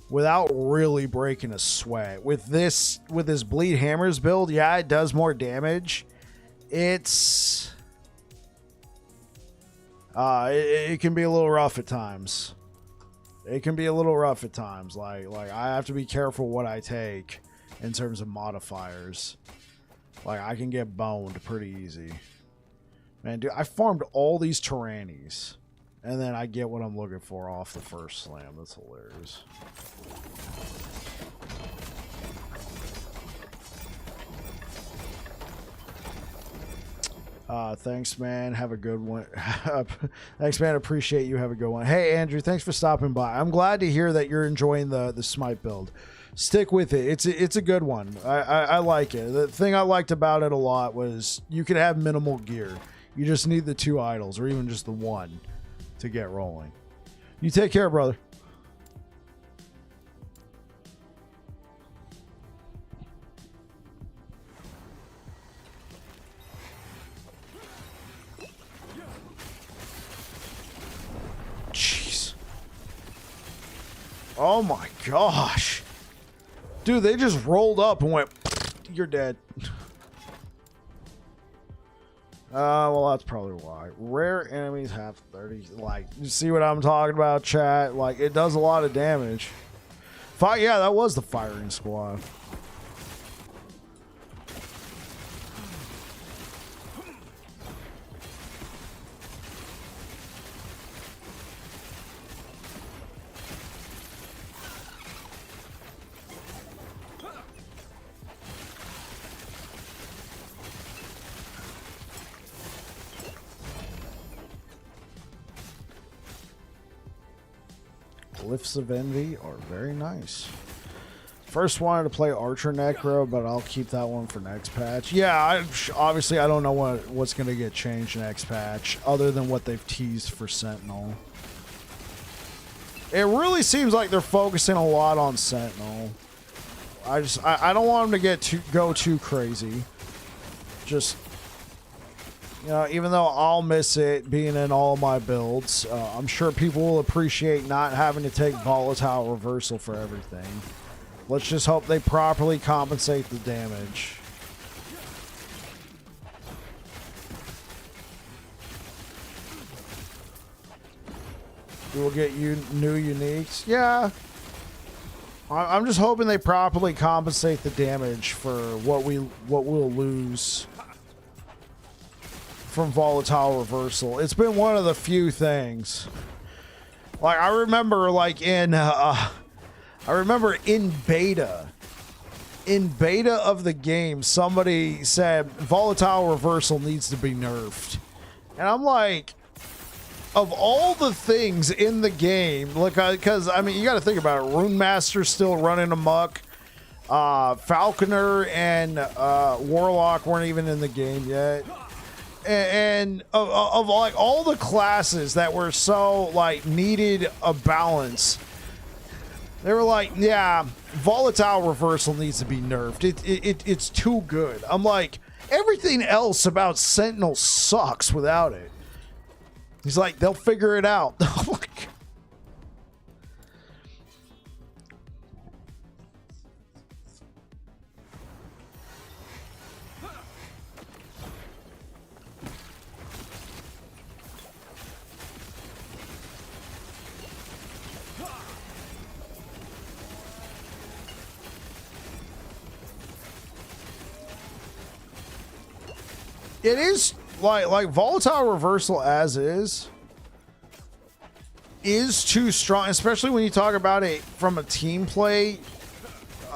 without really breaking a sweat. With this bleed hammers build, yeah, it does more damage. It can be a little rough at times. Like I have to be careful what I take in terms of modifiers. Like, I can get boned pretty easy. Man, dude, I farmed all these Tyrannies, and then I get what I'm looking for off the first slam. That's hilarious. Thanks, man. Have a good one. Thanks, man. Appreciate you. Have a good one. Hey, Andrew, thanks for stopping by. I'm glad to hear that you're enjoying the smite build. Stick with it. It's a good one. I like it. The thing I liked about it a lot was you could have minimal gear. You just need the 2 idols, or even just the 1 to get rolling. You take care, brother. Jeez. Oh my gosh. Dude, they just rolled up and went, you're dead. Well, that's probably why. Rare enemies have 30. Like, you see what I'm talking about, chat? Like, it does a lot of damage. Yeah, that was the firing squad. Glyphs of Envy are very nice. First wanted to play Archer Necro, but I'll keep that one for next patch. Yeah, obviously I don't know what's going to get changed next patch, other than what they've teased for Sentinel. It really seems like they're focusing a lot on Sentinel. I don't want them to go too crazy. Just, you know, even though I'll miss it being in all my builds, I'm sure people will appreciate not having to take volatile reversal for everything. Let's just hope they properly compensate the damage. We will get you new uniques. Yeah. I'm just hoping they properly compensate the damage for what we'll lose from volatile reversal. It's been one of the few things. Like, I remember like in beta of the game, somebody said volatile reversal needs to be nerfed. And I'm like, of all the things in the game, look, because I mean, you got to think about it. Rune Master's still running amok. Falconer and Warlock weren't even in the game yet. And of like all the classes that were so like needed a balance, they were like, yeah, volatile reversal needs to be nerfed. It's too good. I'm like, everything else about Sentinel sucks without it. He's like, they'll figure it out. It is like volatile reversal as is too strong, especially when you talk about it from a team play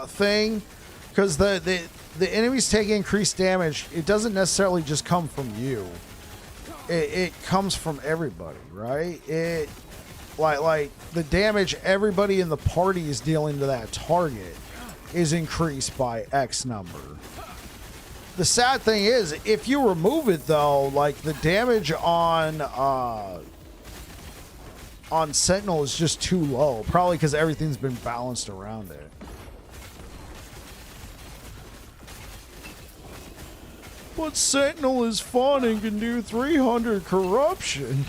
thing, because the the enemies take increased damage, it doesn't necessarily just come from you. It comes from everybody, right? It like the damage everybody in the party is dealing to that target is increased by X number. The sad thing is, if you remove it though, like the damage on Sentinel is just too low, probably because everything's been balanced around it. But Sentinel is fun and can do 300 corruption.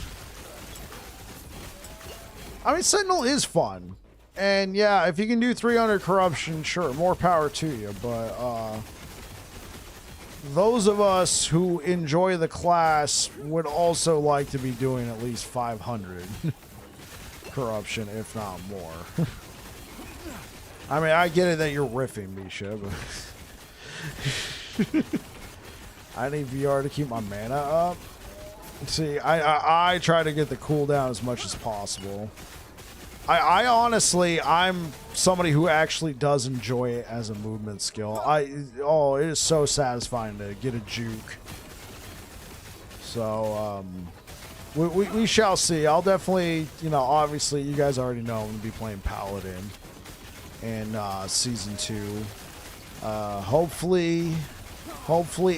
I mean, Sentinel is fun. And yeah, if you can do 300 corruption, sure, more power to you. But those of us who enjoy the class would also like to be doing at least 500 corruption, if not more. I mean, I get it that you're riffing, Misha, but... I need VR to keep my mana up. See, I try to get the cooldown as much as possible. I honestly, I'm somebody who actually does enjoy it as a movement skill. Oh, it is so satisfying to get a juke. So, we shall see. I'll definitely, you know, obviously you guys already know I'm going to be playing Paladin in Season 2. Hopefully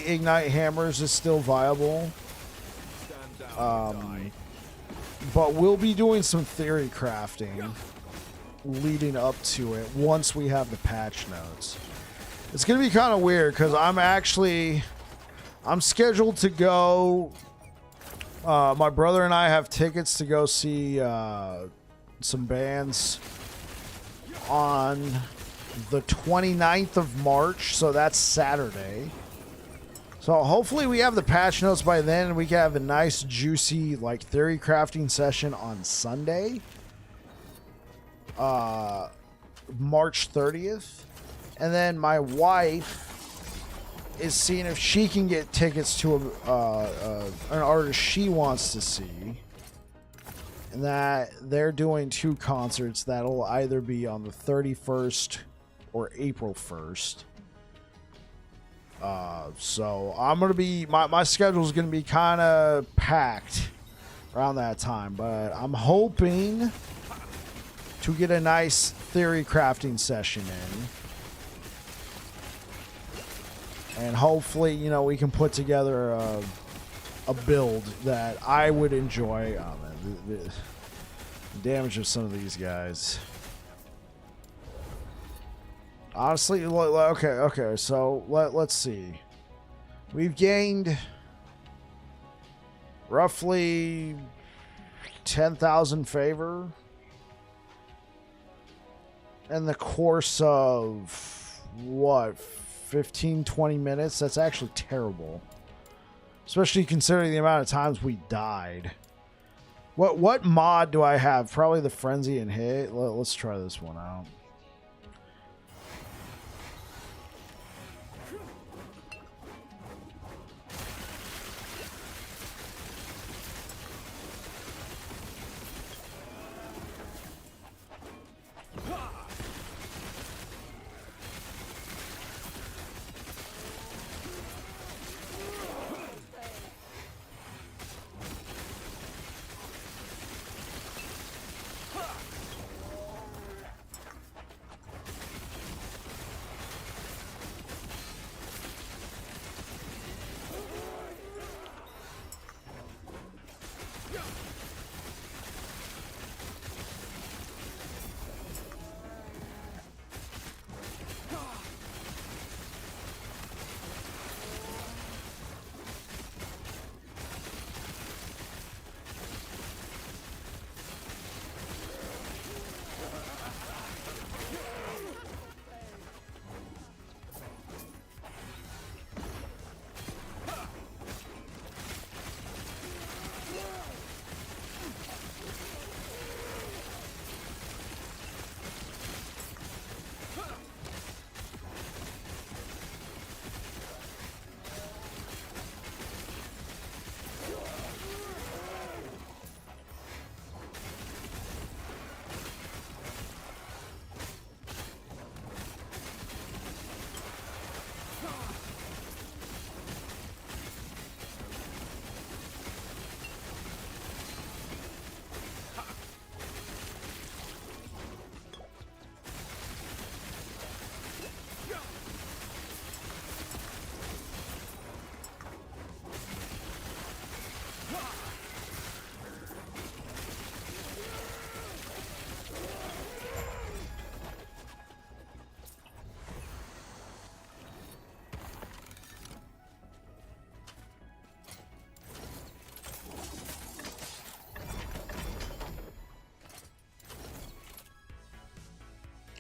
Ignite Hammers is still viable. But we'll be doing some theory crafting leading up to it once we have the patch notes. It's going to be kind of weird because I'm scheduled to go. My brother and I have tickets to go see some bands on the 29th of March, so that's Saturday. So hopefully we have the patch notes by then and we can have a nice juicy like theory crafting session on Sunday, March 30th. And then my wife is seeing if she can get tickets to an artist she wants to see. And that they're doing 2 concerts that'll either be on the 31st or April 1st. So I'm going to be, my schedule is going to be kind of packed around that time, but I'm hoping to get a nice theory crafting session in. And hopefully, you know, we can put together a build that I would enjoy. Oh, man, the damage of some of these guys. Honestly, okay, so let's see. We've gained roughly 10,000 favor in the course of, what, 15, 20 minutes? That's actually terrible. Especially considering the amount of times we died. What mod do I have? Probably the Frenzy and Hit. Let's try this one out.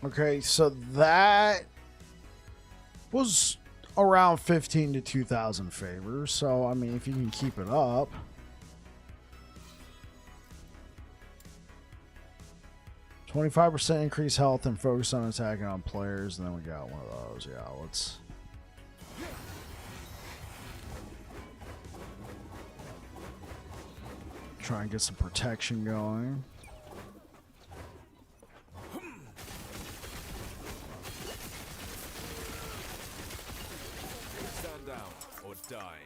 Okay, so that was around 15 to 2,000 favors. So, I mean, if you can keep it up. "25% increase health and focus on attacking on players." And then we got one of those. Yeah, let's... try and get some protection going. Stand down or die.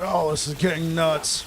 Oh, this is getting nuts.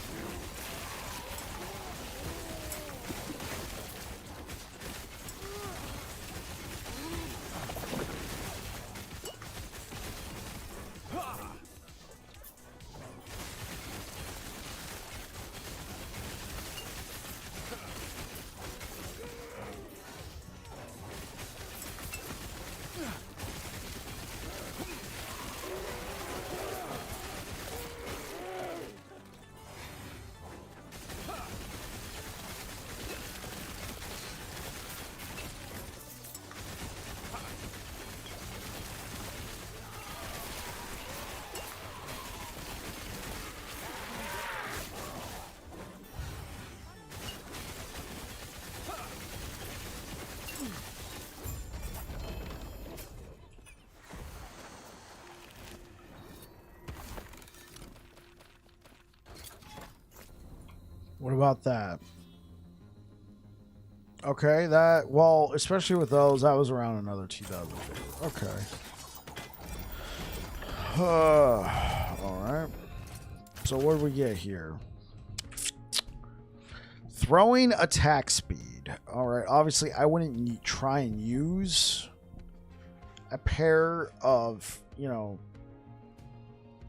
What about that? Okay, that, well, especially with those, that was around another 2,000 favors. Okay. Alright. So what do we get here? Throwing attack speed. Alright, obviously I wouldn't try and use a pair of, you know,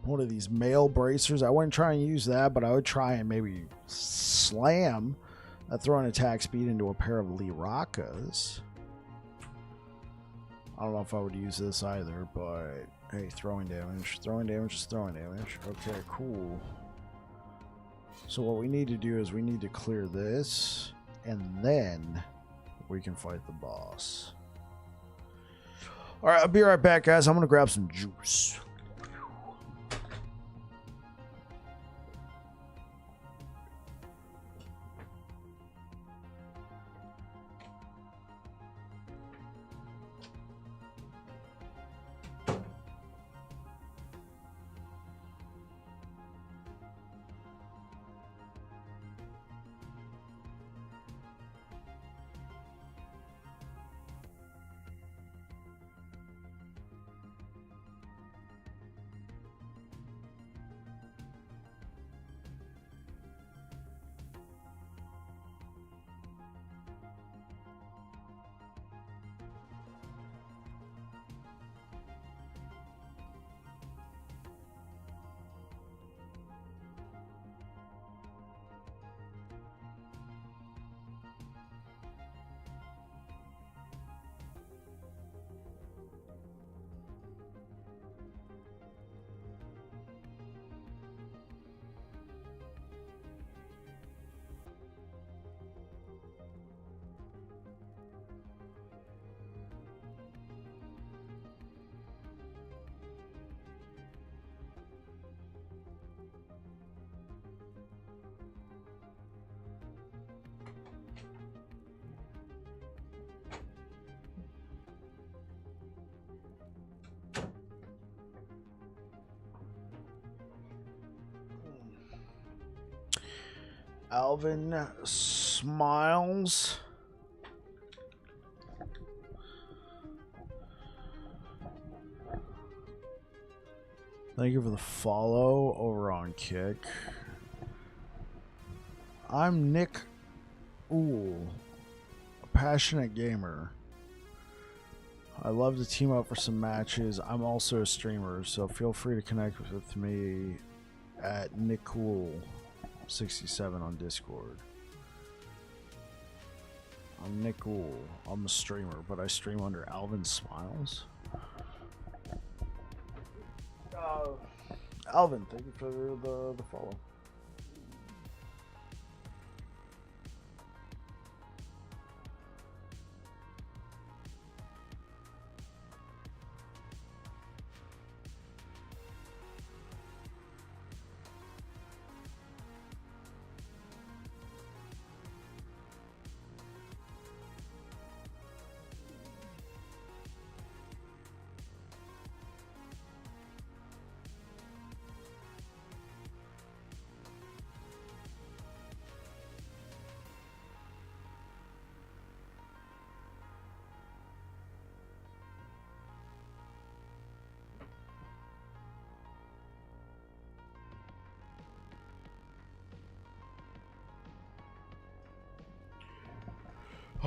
one of these male bracers. I wouldn't try and use that, but I would try and maybe slam a throwing attack speed into a pair of Lirakas. I don't know if I would use this either, but hey, throwing damage. Throwing damage is throwing damage. Okay, cool. So what we need to do is we need to clear this, and then we can fight the boss. Alright, I'll be right back, guys. I'm going to grab some juice. Alvin Smiles. Thank you for the follow over on Kick. I'm Nick Ool, a passionate gamer. I love to team up for some matches. I'm also a streamer, so feel free to connect with me at NickOol67 on Discord. I'm Nick Ool. I'm a streamer, but I stream under Alvin Smiles. Alvin, thank you for the follow.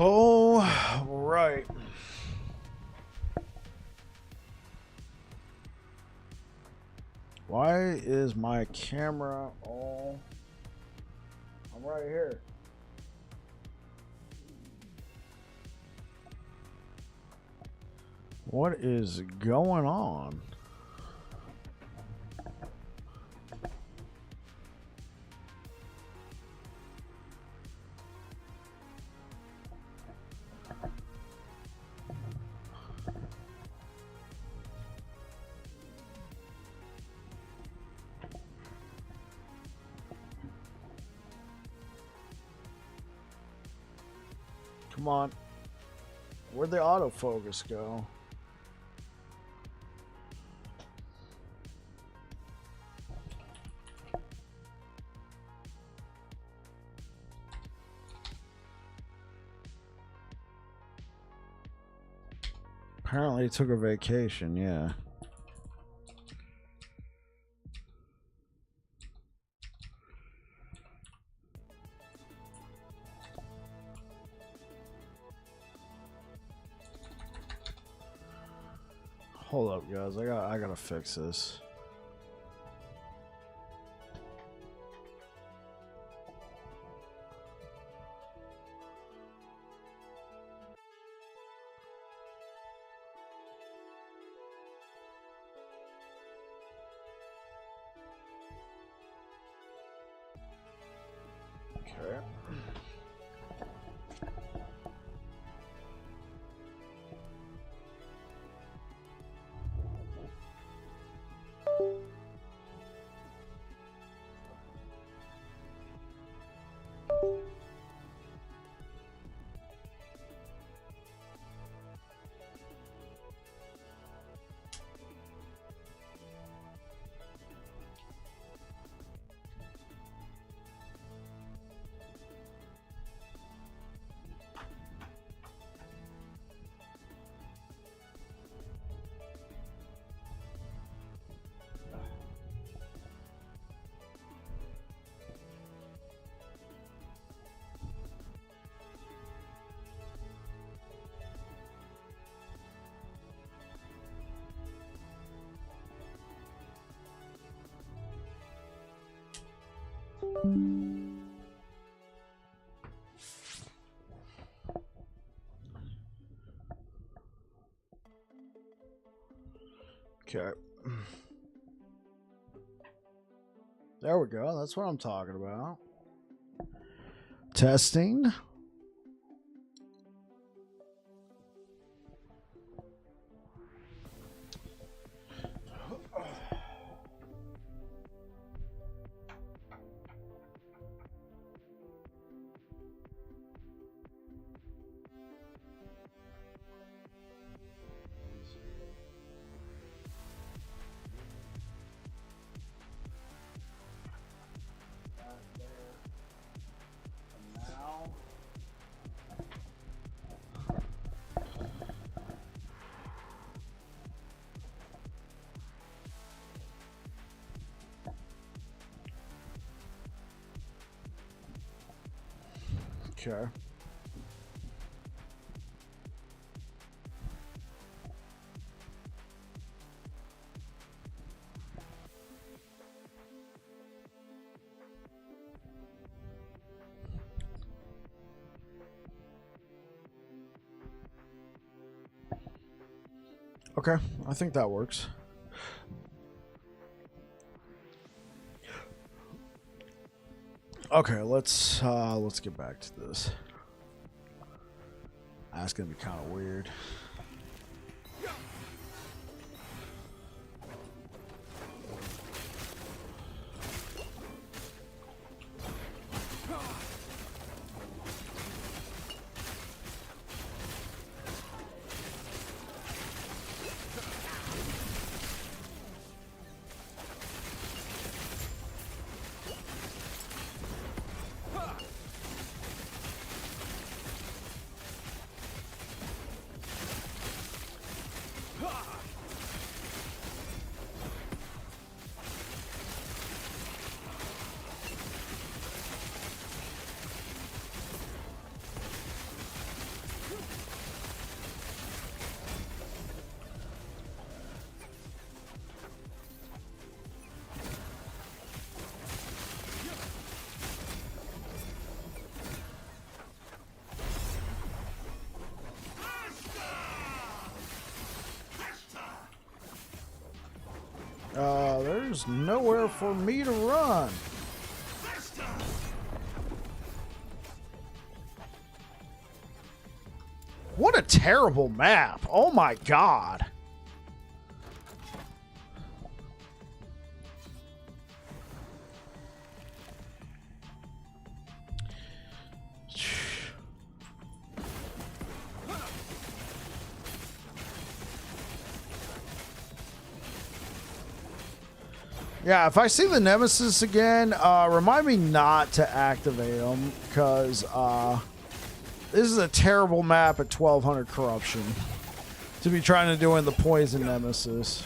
Oh, right. Why is my camera all... I'm right here. What is going on? Come on. Where'd the autofocus go? Apparently it took a vacation, yeah. Hold up, guys. I gotta fix this. Okay. Okay. There we go. That's what I'm talking about. Testing. Okay. Okay, I think that works. Okay, let's get back to this. That's gonna be kind of weird. There's nowhere for me to run. What a terrible map. Oh my god. Yeah, if I see the Nemesis again, remind me not to activate them, because this is a terrible map at 1200 corruption to be trying to do in the Poison Nemesis.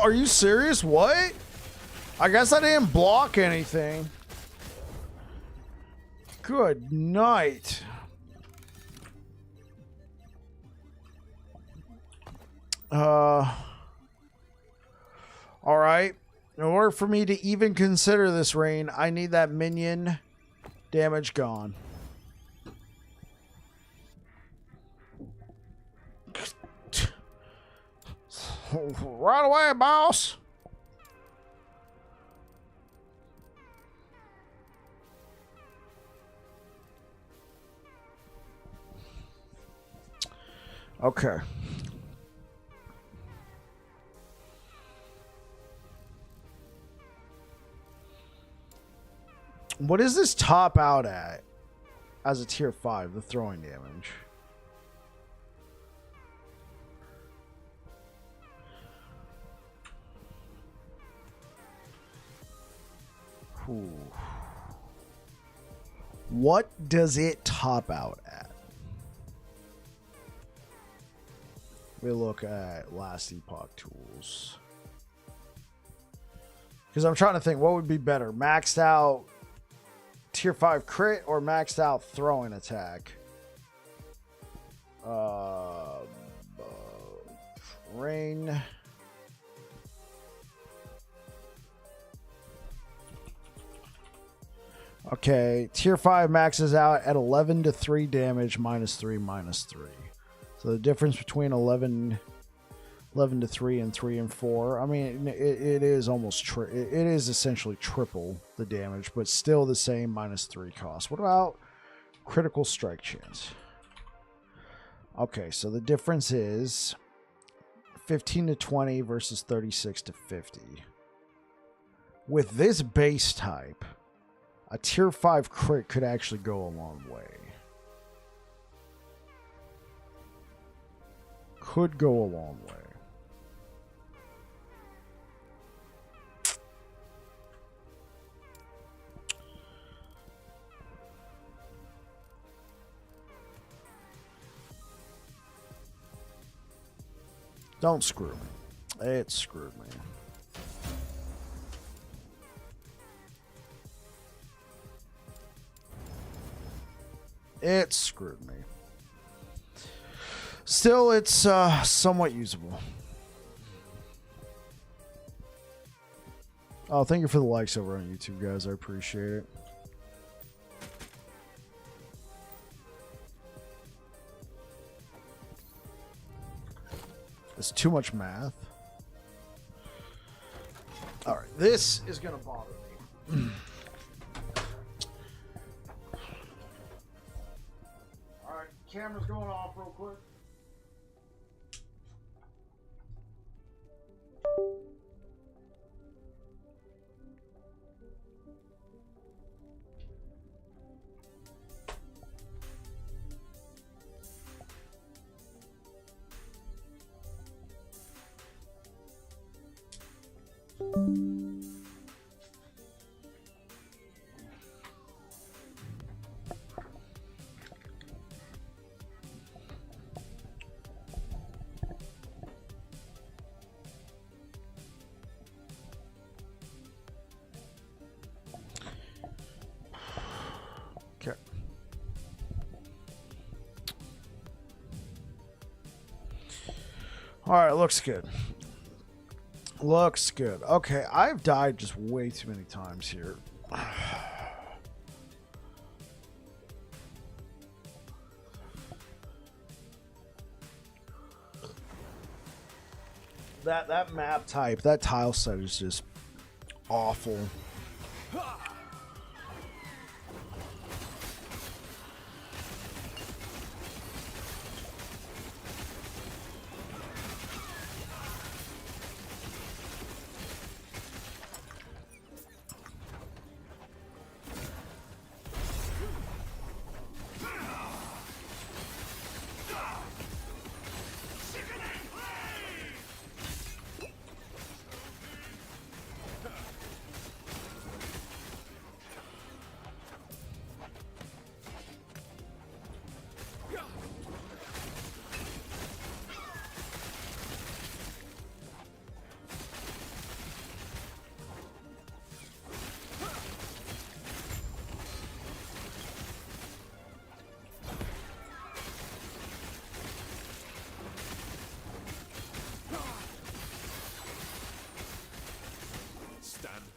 Are you serious? What? I guess I didn't block anything. Good night. All right. In order for me to even consider this rain, I need that minion damage gone. Right away, boss. Okay. What does this top out at as a tier 5, the throwing damage? Ooh. What does it top out at? We look at last Epoch tools. Because I'm trying to think what would be better. Maxed out tier 5 crit or maxed out throwing attack? Rain. Okay, tier 5 maxes out at 11 to 3 damage, -3, -3. So the difference between 11 to 3 and 3 and 4, I mean, it is almost, it is essentially triple the damage, but still the same -3 cost. What about critical strike chance? Okay, so the difference is 15 to 20 versus 36 to 50. With this base type, a tier 5 crit could actually go a long way. Could go a long way. Don't screw me. It screwed me. It screwed me. Still, it's somewhat usable. Oh, thank you for the likes over on YouTube, guys. I appreciate it. It's too much math. All right, this is going to bother me. All right, camera's going off real quick. Okay. All right, looks good. Looks good. Okay, I've died just way too many times here. That map type, that tile set is just awful.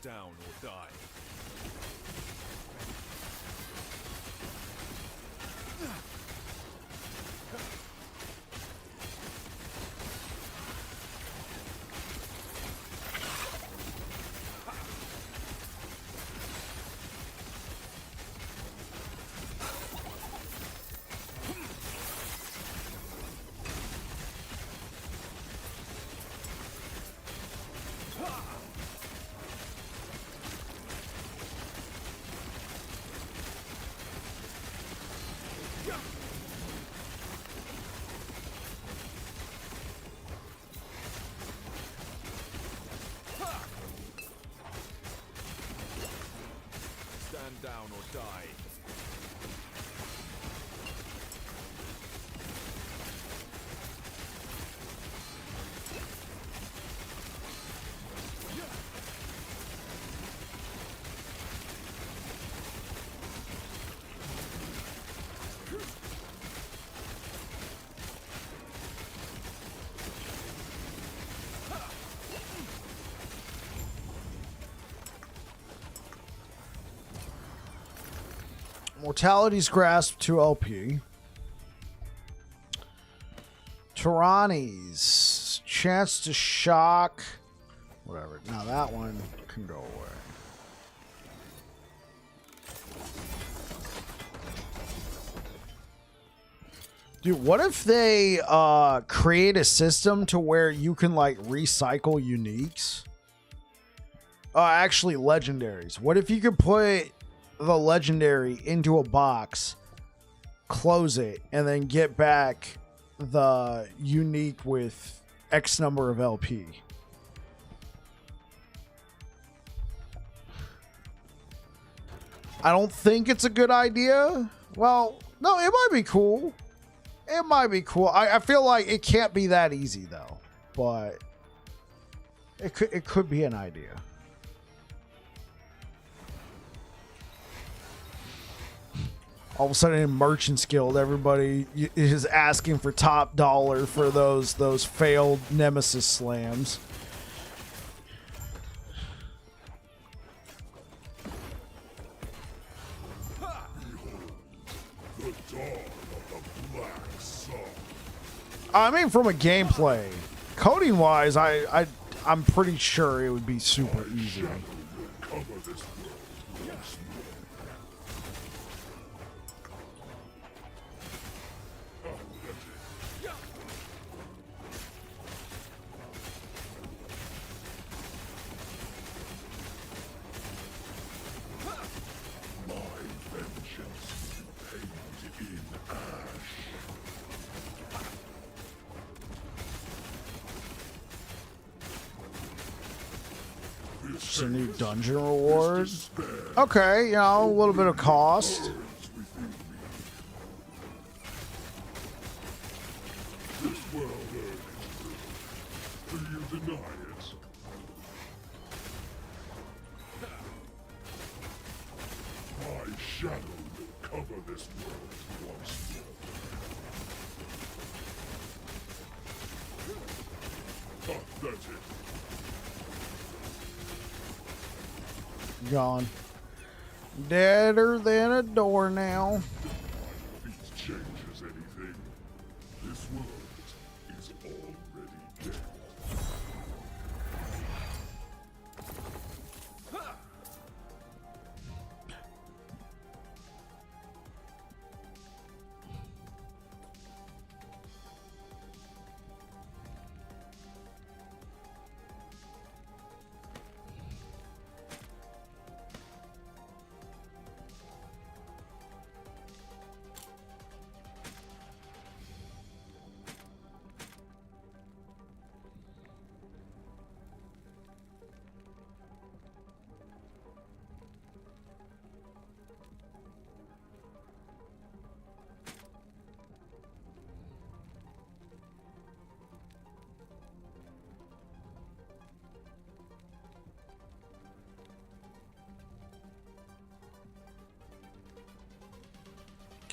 Down or die. Stand down or die. Mortality's Grasp 2 LP. Tyrannies. Chance to shock. Whatever. Now that one can go away. Dude, what if they create a system to where you can like recycle uniques? Actually legendaries. What if you could put the legendary into a box, close it, and then get back the unique with X number of LP? I don't think it's a good idea. Well, no, it might be cool. It might be cool. I feel like it can't be that easy though, but it could be an idea. All of a sudden in Merchant's Guild, everybody is asking for top dollar for those failed Nemesis slams. The dawn of the black sun. I mean, from a gameplay, coding wise, I'm pretty sure it would be super easy. Shadow will cover this world once more. My vengeance painted in ash. It's a new dungeon reward. Okay, you know, a little bit of cost. This world earned it. Do you deny it? My shadow will cover this world once more. Pathetic. Gone. Deader than a door now. Defeat changes anything. This world is already dead.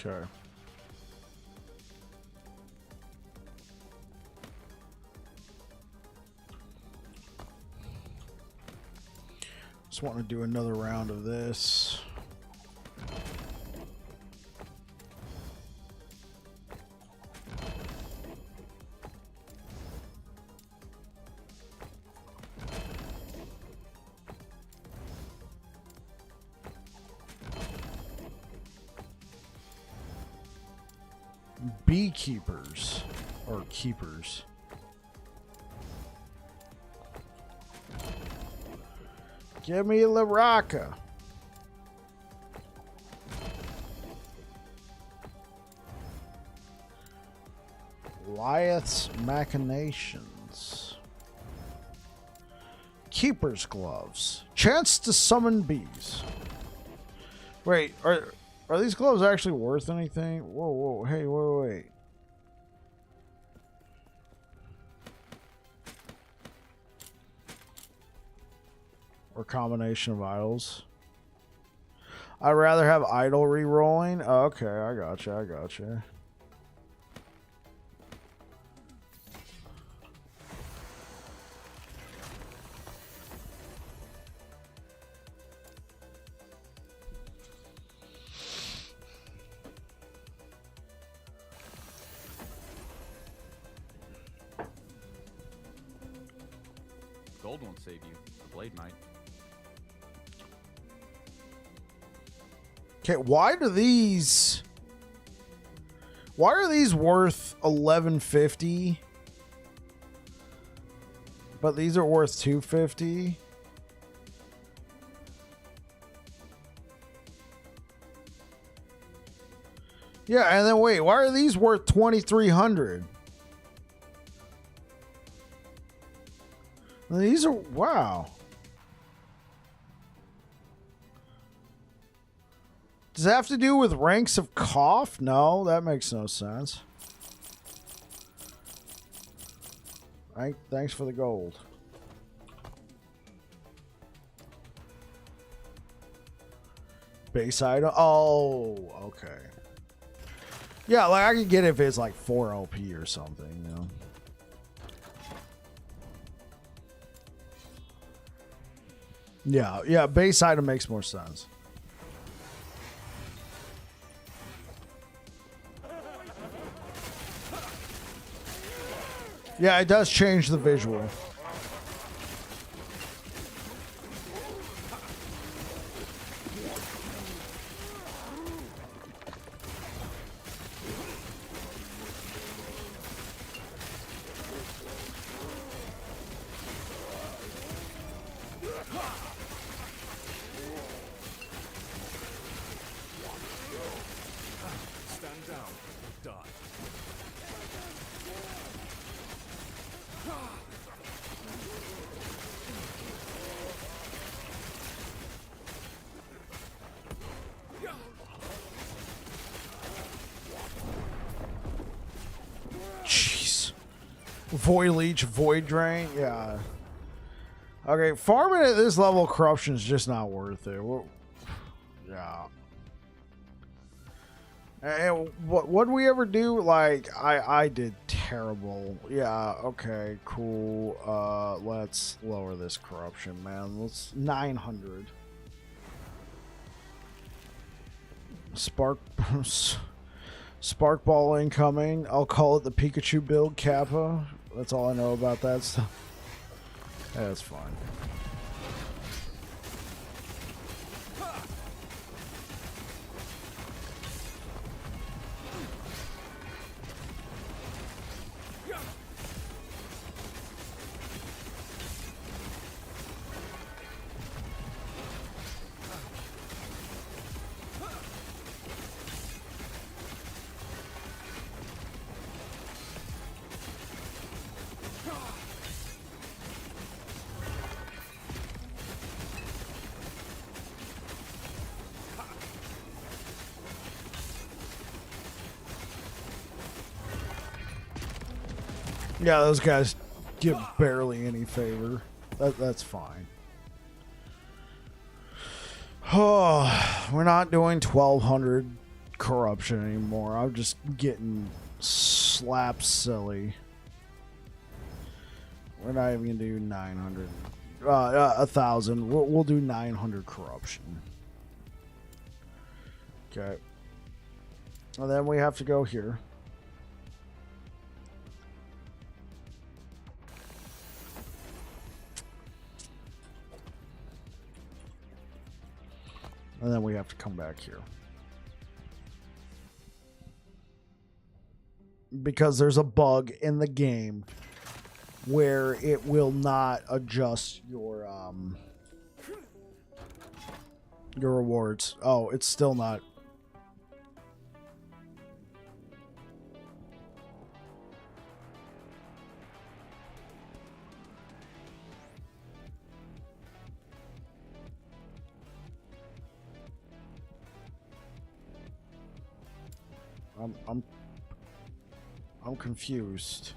Okay. Just want to do another round of this. Beekeepers or keepers. Give me La Rocca. Goliath's machinations. Keeper's gloves. Chance to summon bees. Wait, are these gloves actually worth anything? Whoa, whoa, hey, wait. Or combination of idols. I'd rather have idol re-rolling. Oh, okay, I gotcha. Gold won't save you. The blade might. Okay, why are these worth 1150? But these are worth 250? Yeah, and then wait, why are these worth 2300? These are wow. Does it have to do with ranks of cough? No, that makes no sense. Right, thanks for the gold. Base item. Oh, okay. Yeah, like I could get it if it's like 4 LP or something, you know. Yeah, base item makes more sense. Yeah, it does change the visual. Stand down or die. Jeez. Void Leech, Void Drain, yeah. Okay, farming at this level of corruption is just not worth it. Yeah. And what did we ever do? Like, I did terrible. Yeah, okay, cool. Let's lower this corruption, man. Let's 900. Spark Ball incoming. I'll call it the Pikachu build, Kappa. That's all I know about that stuff. Yeah, that's fine. Yeah, those guys get barely any favor. That's fine. Oh, we're not doing 1200 corruption anymore. I'm just getting slap silly. We're not even gonna do 900. 1,000. We'll do 900 corruption. Okay. And then we have to go here. And then we have to come back here. Because there's a bug in the game where it will not adjust your rewards. Oh, it's still not. I'm confused.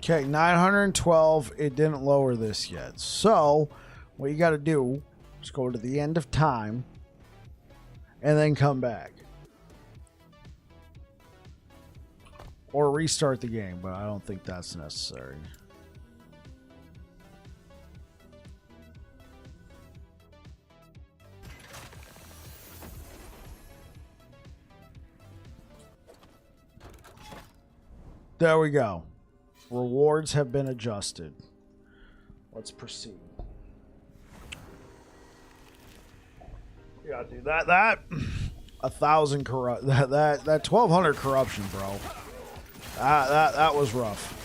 Okay, 912. It didn't lower this yet. So, what you got to do is go to the end of time and then come back. Or restart the game, but I don't think that's necessary. There we go. Rewards have been adjusted. Let's proceed. Yeah, dude, that 1,000 corrupt that 1,200 corruption, bro. That was rough.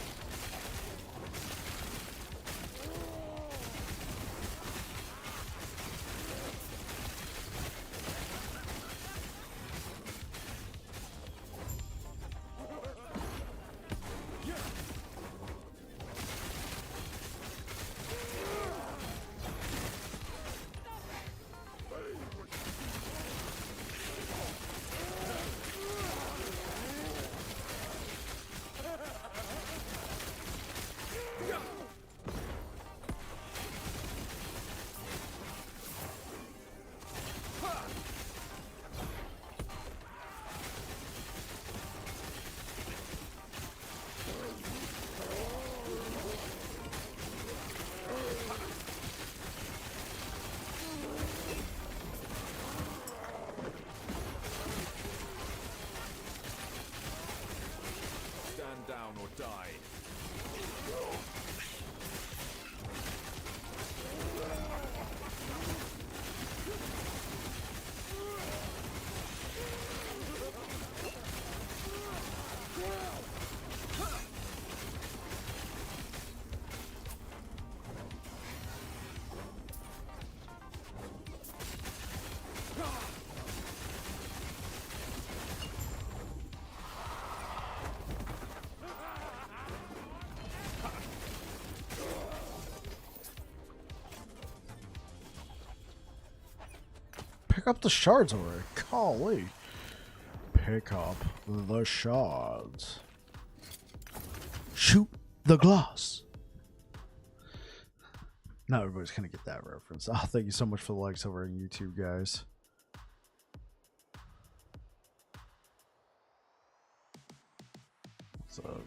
Stand down or die. Pick up the shards over there. Golly. Pick up the shards. Shoot the glass. Not everybody's going to get that reference. Oh, thank you so much for the likes over on YouTube, guys. So...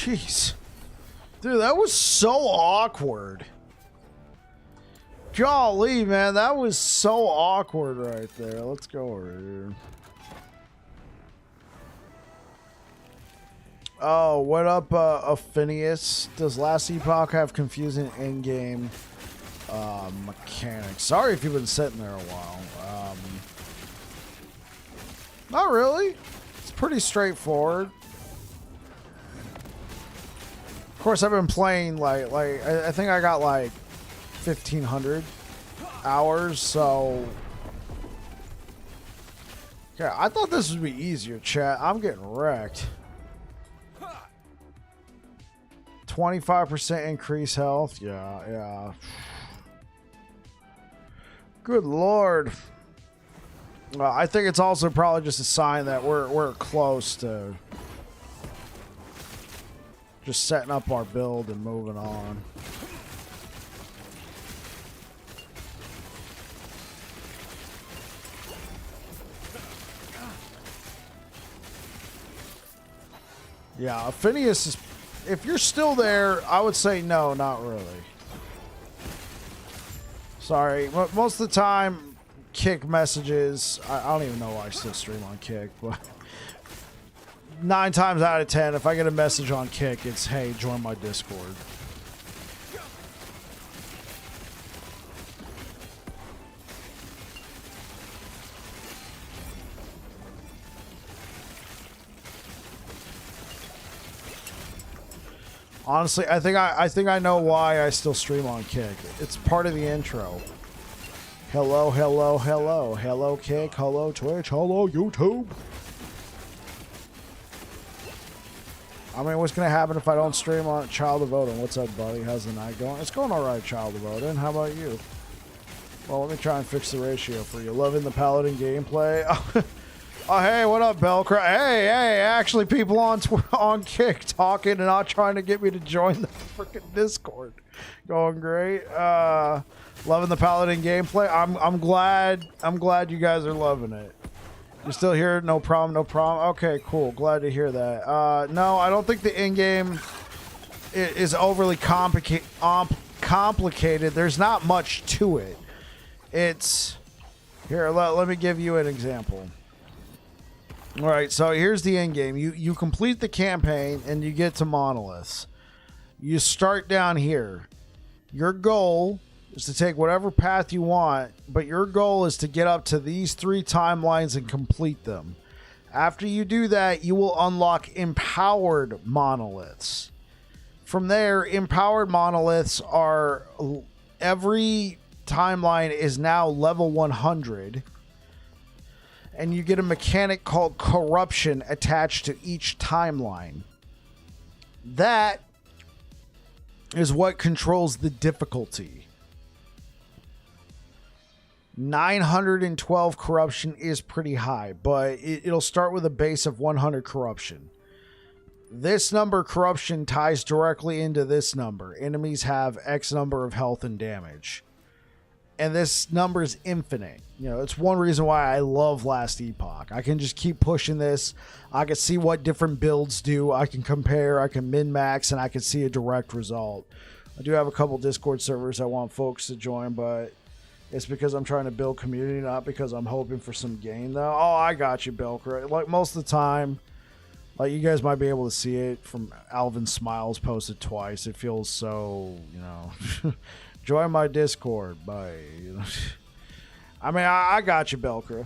Jeez. Dude, that was so awkward. Golly, man, that was so awkward right there. Let's go over here. Oh, what up, Phineas? Does last Epoch have confusing in-game mechanics? Sorry if you've been sitting there a while. Not really. It's pretty straightforward. Of course, I've been playing like I think I got like 1,500 hours, so yeah, I thought this would be easier, chat. I'm getting wrecked. 25% increase health. Yeah. Good lord. I think it's also probably just a sign that we're close to just setting up our build and moving on. Yeah, Phineas is... If you're still there, I would say no, not really. Sorry, but most of the time, Kick messages... I don't even know why I still stream on Kick, but... 9 times out of 10, if I get a message on Kick, it's, hey, join my Discord. Honestly, I think I know why I still stream on Kick. It's part of the intro. Hello, hello, hello. Hello, Kick. Hello, Twitch. Hello, YouTube. I mean, what's going to happen if I don't stream on Child of Odin? What's up, buddy? How's the night going? It's going all right, Child of Odin. How about you? Well, let me try and fix the ratio for you. Loving the Paladin gameplay? Oh, hey, what up, Belcra? Hey, actually, people on Kick talking and not trying to get me to join the freaking Discord. Going great. Loving the Paladin gameplay. I'm glad you guys are loving it. You still here? No problem, no problem. Okay, cool. Glad to hear that. No, I don't think the in-game is overly complicated. There's not much to it. It's... Here, let me give you an example. All right, so here's the end game. You complete the campaign and you get to monoliths. You start down here. Your goal is to take whatever path you want, but your goal is to get up to these 3 timelines and complete them. After you do that, you will unlock empowered monoliths. From there, empowered monoliths are... Every timeline is now level 100. And you get a mechanic called corruption attached to each timeline. That is what controls the difficulty. 912 corruption is pretty high, but it'll start with a base of 100 corruption. This number corruption ties directly into this number. Enemies have X number of health and damage. And this number is infinite. You know, it's one reason why I love Last Epoch. I can just keep pushing this. I can see what different builds do. I can compare. I can min-max, and I can see a direct result. I do have a couple Discord servers I want folks to join, but it's because I'm trying to build community, not because I'm hoping for some gain, though. Oh, I got you, Belker. Like, most of the time, like, you guys might be able to see it from Alvin Smiles posted twice. It feels so, you know... Join my Discord. Bye. I mean, I got you, Belkra.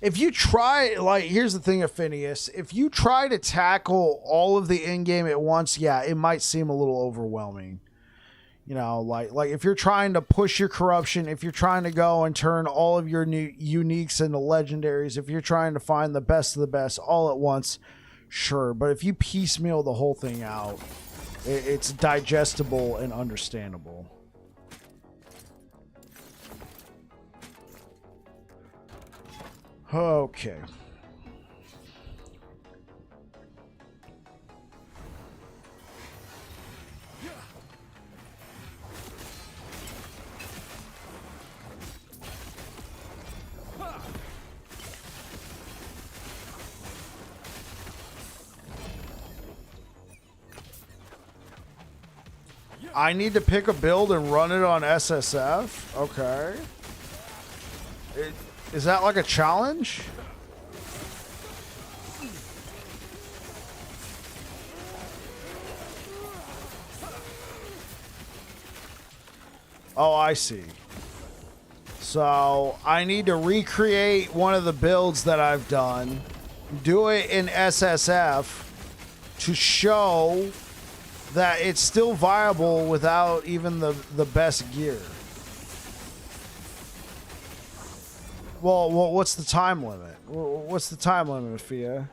If you try, like, here's the thing of Phineas. If you try to tackle all of the in-game at once, yeah, it might seem a little overwhelming. You know, like if you're trying to push your corruption, if you're trying to go and turn all of your new uniques into legendaries, if you're trying to find the best of the best all at once, sure. But if you piecemeal the whole thing out, it's digestible and understandable. Okay. I need to pick a build and run it on SSF? Okay. Is that like a challenge? Oh, I see. So I need to recreate one of the builds that I've done, do it in SSF to show that it's still viable without even the best gear. Well, what's the time limit? What's the time limit, Fia?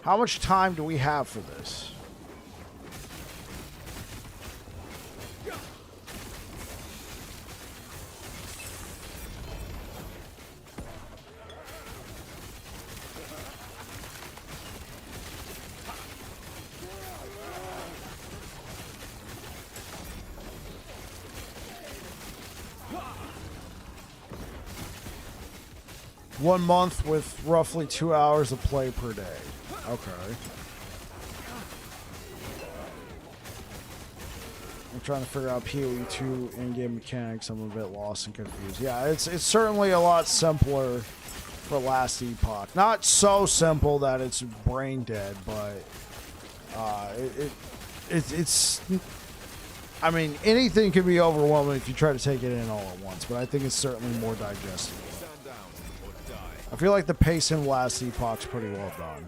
How much time do we have for this? One month with roughly 2 hours of play per day. Okay. I'm trying to figure out PoE 2 in-game mechanics. I'm a bit lost and confused. Yeah, it's certainly a lot simpler for Last Epoch. Not so simple that it's brain dead, but it's. I mean, anything can be overwhelming if you try to take it in all at once, but I think it's certainly more digestible. I feel like the pace in Last Epoch's pretty well done.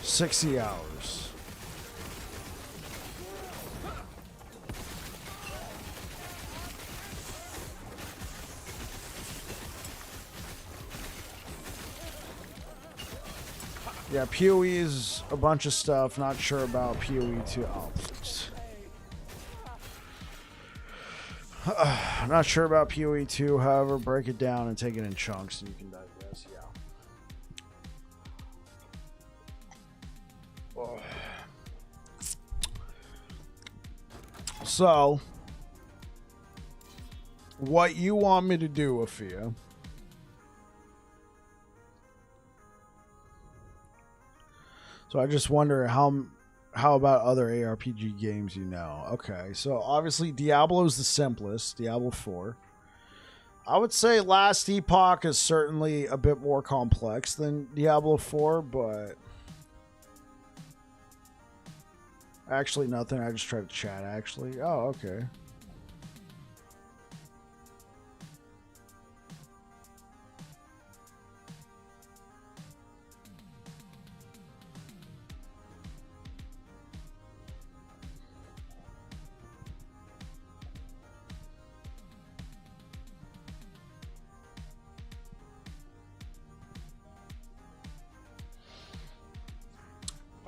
$60 hours. Yeah, PoE is a bunch of stuff. Not sure about PoE 2. Oh, not sure about PoE 2. However, break it down and take it in chunks so you can digest. Yeah. Oh. So, what you want me to do, Afia? So I just wonder how about other ARPG games you know. Okay, so obviously Diablo's the simplest, Diablo 4. I would say Last Epoch is certainly a bit more complex than Diablo 4, but actually nothing. I just tried to chat actually. Oh, okay.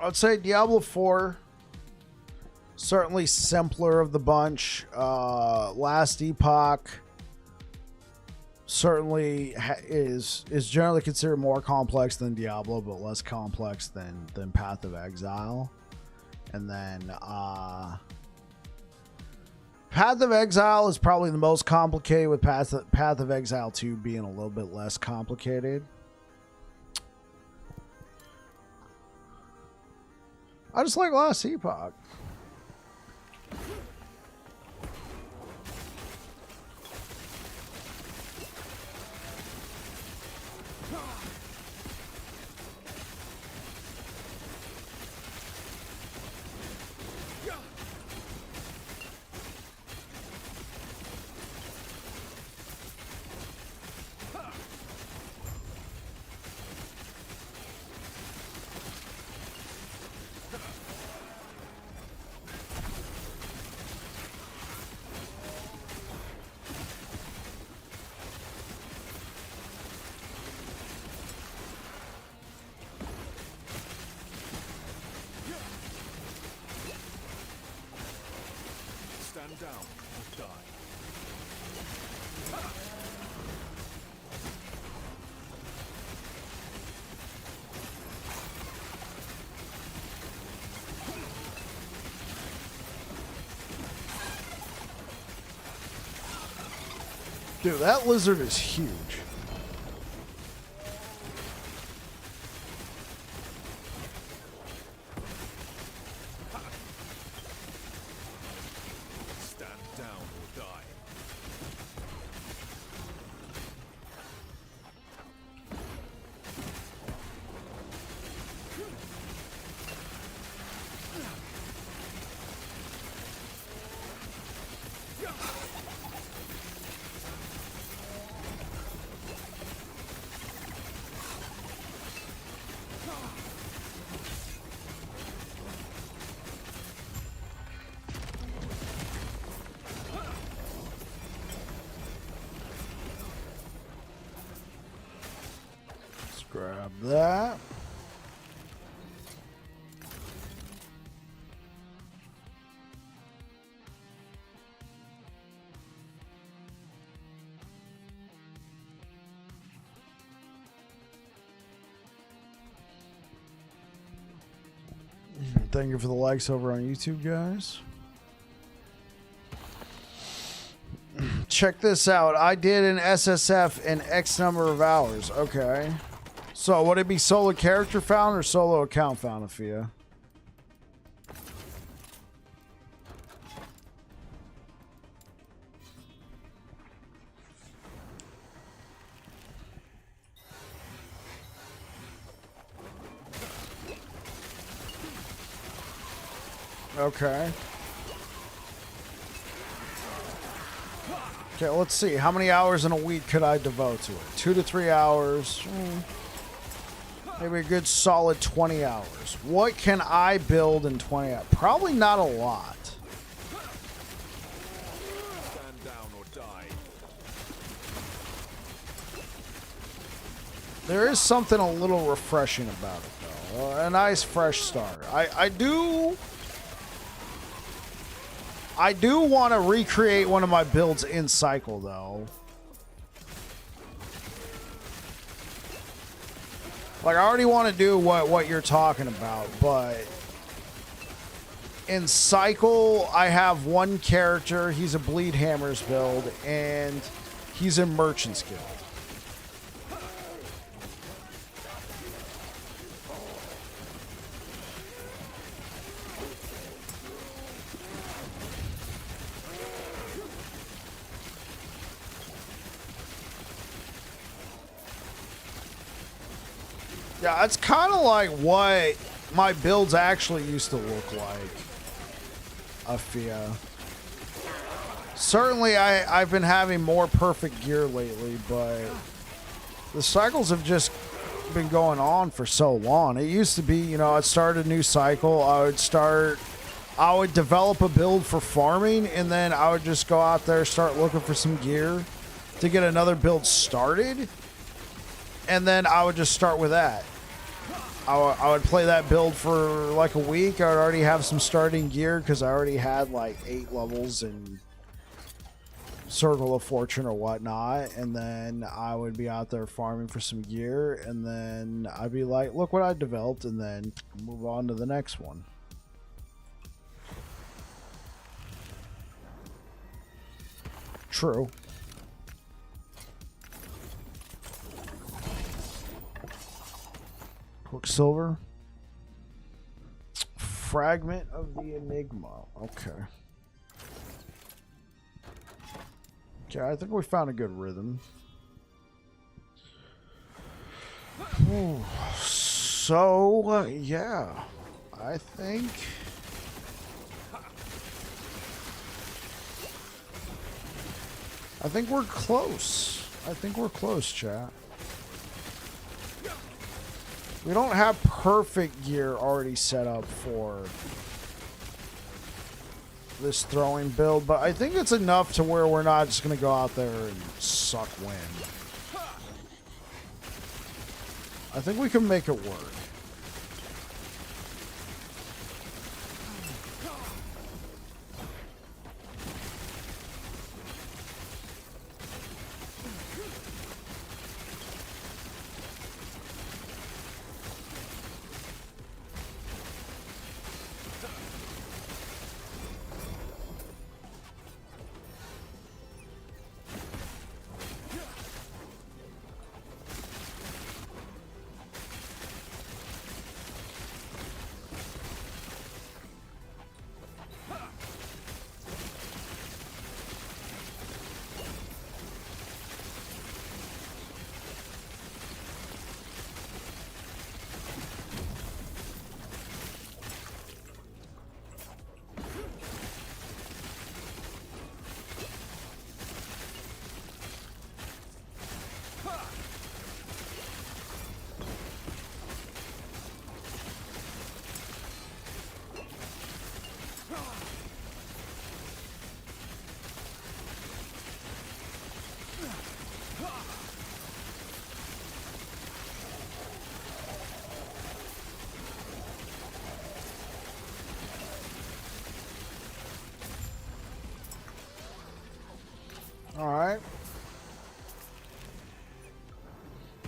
I'd say Diablo 4, certainly simpler of the bunch. Last Epoch certainly is generally considered more complex than Diablo, but less complex than Path of Exile. And then Path of Exile is probably the most complicated, with Path of Exile 2 being a little bit less complicated. I just like Last Epoch. Stand down or die. Dude, that lizard is huge. Stand down or die. Let's grab that. Thank you for the likes over on YouTube, guys. Check this out. I did an SSF in X number of hours. Okay. So would it be solo character found or solo account found, Afia? Okay. Okay, let's see. How many hours in a week could I devote to it? 2 to 3 hours. Maybe a good solid 20 hours. What can I build in 20 hours? Probably not a lot. Stand down or die. There is something a little refreshing about it, though. A nice fresh start. I do want to recreate one of my builds in cycle, though. Like, I already want to do what you're talking about, but in cycle, I have one character. He's a Bleed Hammers build, and he's in Merchant's Guild. Yeah, it's kind of like what my builds actually used to look like. Afia. Certainly, I've been having more perfect gear lately, but the cycles have just been going on for so long. It used to be, you know, I'd start a new cycle. I would develop a build for farming, and then I would just go out there, start looking for some gear to get another build started. And then I would just start with that. I would play that build for like a week. I would already have some starting gear because I already had like 8 levels in Circle of Fortune or whatnot. And then I would be out there farming for some gear. And then I'd be like, look what I developed. And then move on to the next one. True. Quicksilver. Fragment of the Enigma. Okay. Okay, I think we found a good rhythm. Ooh. So, yeah. I think we're close. I think we're close, chat. We don't have perfect gear already set up for this throwing build, but I think it's enough to where we're not just going to go out there and suck wind. I think we can make it work.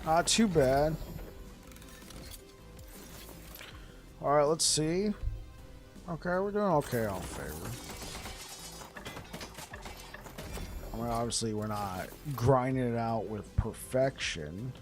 Not too bad. All right, let's see. Okay, we're doing okay on favor. I mean, obviously, we're not grinding it out with perfection.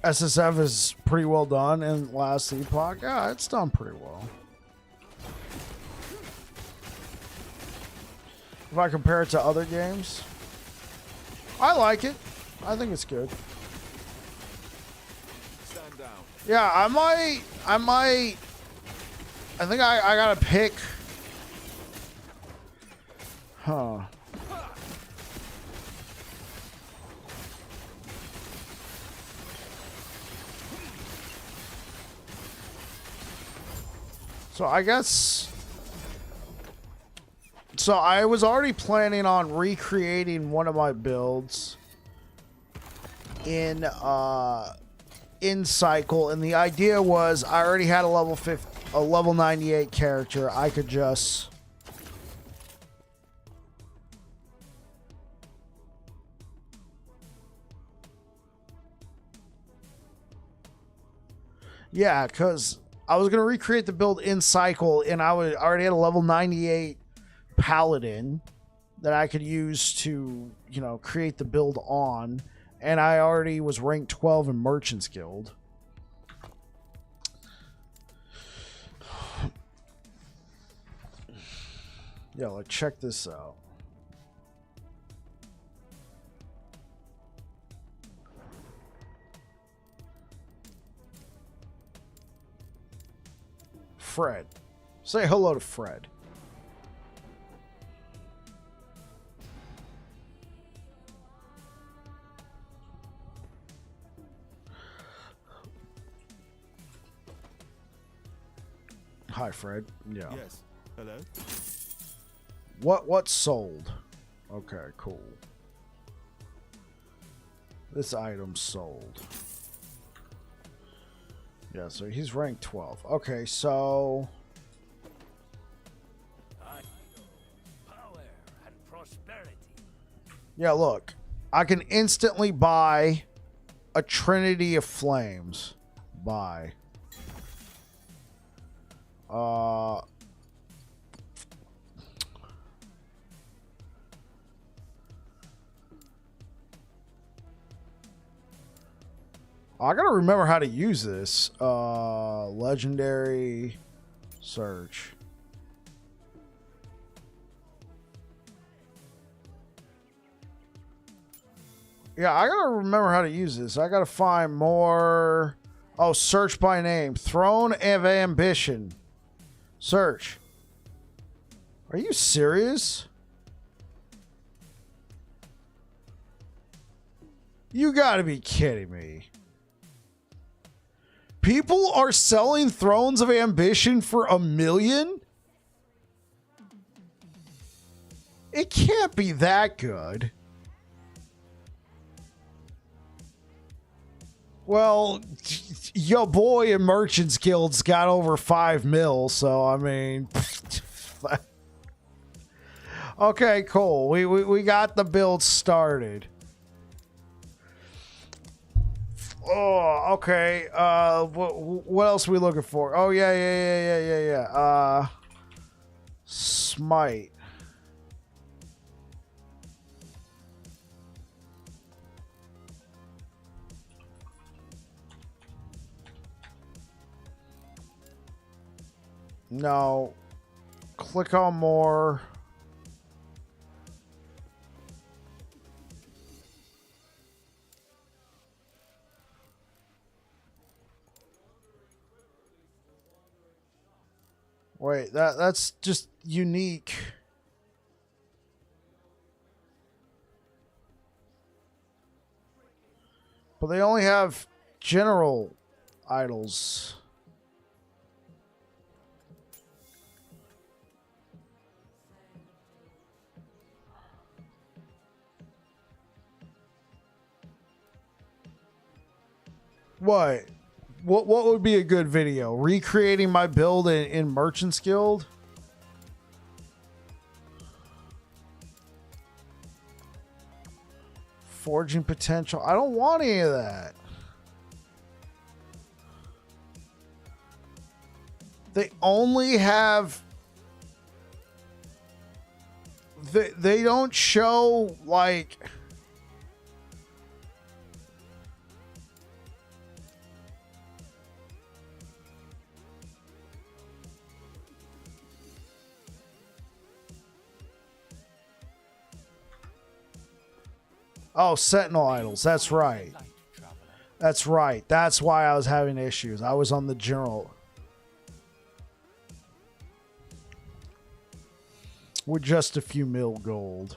SSF is pretty well done, and last Epoch, yeah, it's done pretty well. If I compare it to other games, I like it. I think it's good. Stand down. Yeah, I think I gotta pick. Huh. So I guess. So I was already planning on recreating one of my builds in cycle, and the idea was I already had a level 98 character. I could just yeah, because I was gonna recreate the build in cycle, and I already had a level 98 Paladin that I could use to, you know, create the build on, and I already was ranked 12 in Merchant's Guild. Yeah, like check this out. Fred. Say hello to Fred. Hi, Fred. Yeah. Yes. Hello. What sold? Okay, cool. This item sold. Yeah, so he's ranked 12. Okay, so Power and prosperity. yeah, look. I can instantly buy a Trinity of Flames. Buy. I gotta remember how to use this. Legendary search. Yeah, I gotta remember how to use this. I gotta find more. Oh, search by name. Throne of Ambition. Search. Are you serious? You gotta be kidding me. People are selling Thrones of Ambition for $1 million? It can't be that good. Well, your boy in Merchants Guild's got over 5 mil, so I mean... Okay, cool. We got the build started. Oh, okay. What else are we looking for? Oh, yeah. Smite. No. Click on more. Wait, that's just unique. But they only have general idols. What? What would be a good video? Recreating my build in Merchants Guild? Forging potential. I don't want any of that. They only have... They don't show, like... Oh, Sentinel idols. That's right. That's right. That's why I was having issues. I was on the general. With just a few mil gold.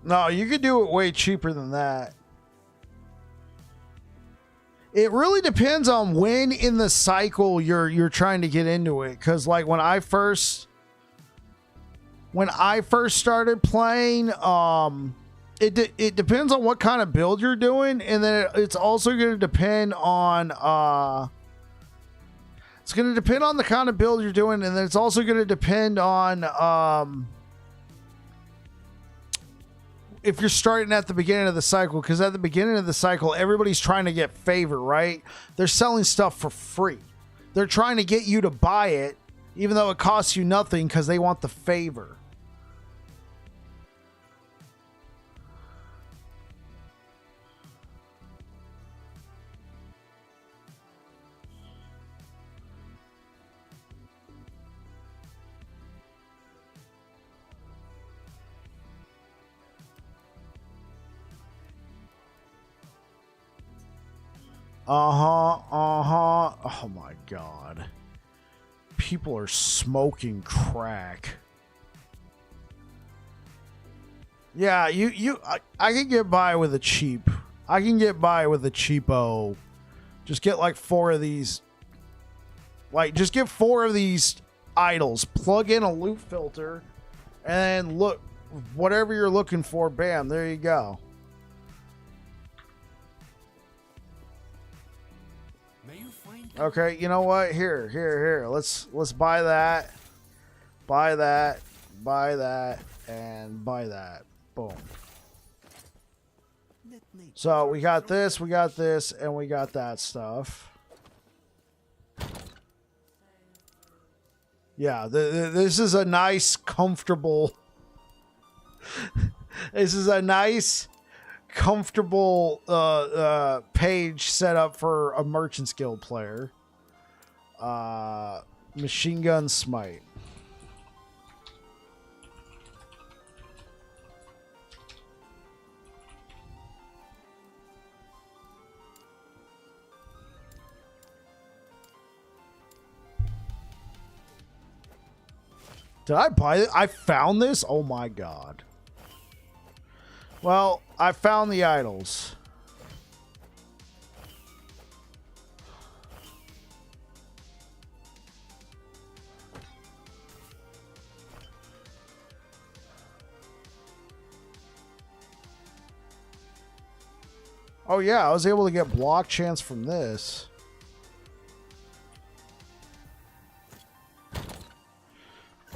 No, you could do it way cheaper than that. It really depends on when in the cycle you're trying to get into it. Cause like when I first started playing, it depends on what kind of build you're doing, and then it's also going to depend on it's going to depend on the kind of build you're doing, and then it's also going to depend on if you're starting at the beginning of the cycle, because at the beginning of the cycle, everybody's trying to get favor, right? They're selling stuff for free. They're trying to get you to buy it, even though it costs you nothing, because they want the favor. Oh my god. People are smoking crack. Yeah, I can get by with a cheap. I can get by with a cheapo. Just get like 4 of these. Like, just get 4 of these idols. Plug in a loot filter. And look, whatever you're looking for, bam, there you go. May you find Okay, you know what? Here. Let's buy that. Buy that. Buy that. And buy that. Boom. Let me So we got this, and we got that stuff. Yeah, this is a nice, comfortable... This is a nice, comfortable page set up for a Merchant's Guild player. Machine Gun Smite. Did I buy it? I found this? Oh my god. Well, I found the idols. Oh yeah, I was able to get block chance from this.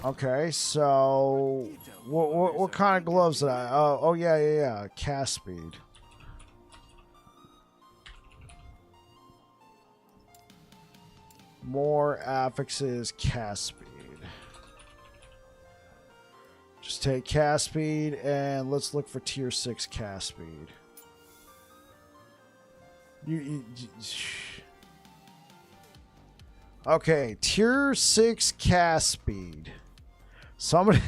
Okay, so what kind of gloves did I? Oh yeah. Cast speed. More affixes, cast speed. Just take cast speed and let's look for tier 6 cast speed. Okay, tier 6 cast speed. Somebody,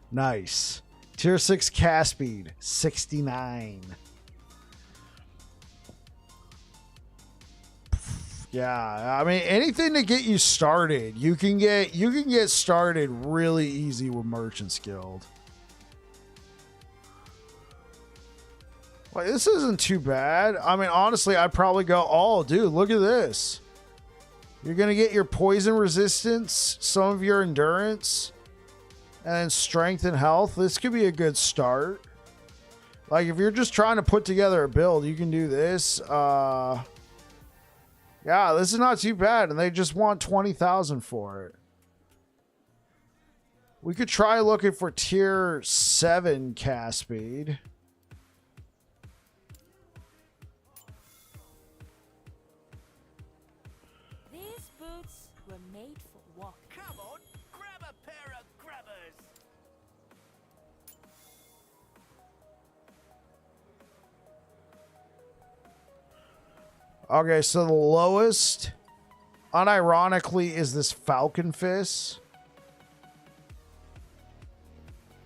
nice. Tier 6 cast speed, 69. Yeah, I mean anything to get you started. You can get started really easy with Merchant's Guild. Like this isn't too bad. I mean honestly, I'd probably go, "Oh, dude, look at this." You're going to get your poison resistance, some of your endurance, and then strength and health. This could be a good start. Like, if you're just trying to put together a build, you can do this. Yeah, this is not too bad, and they just want 20,000 for it. We could try looking for tier 7 cast speed. Come on, grab a pair of grabbers. Okay, so the lowest, unironically, is this Falcon Fist.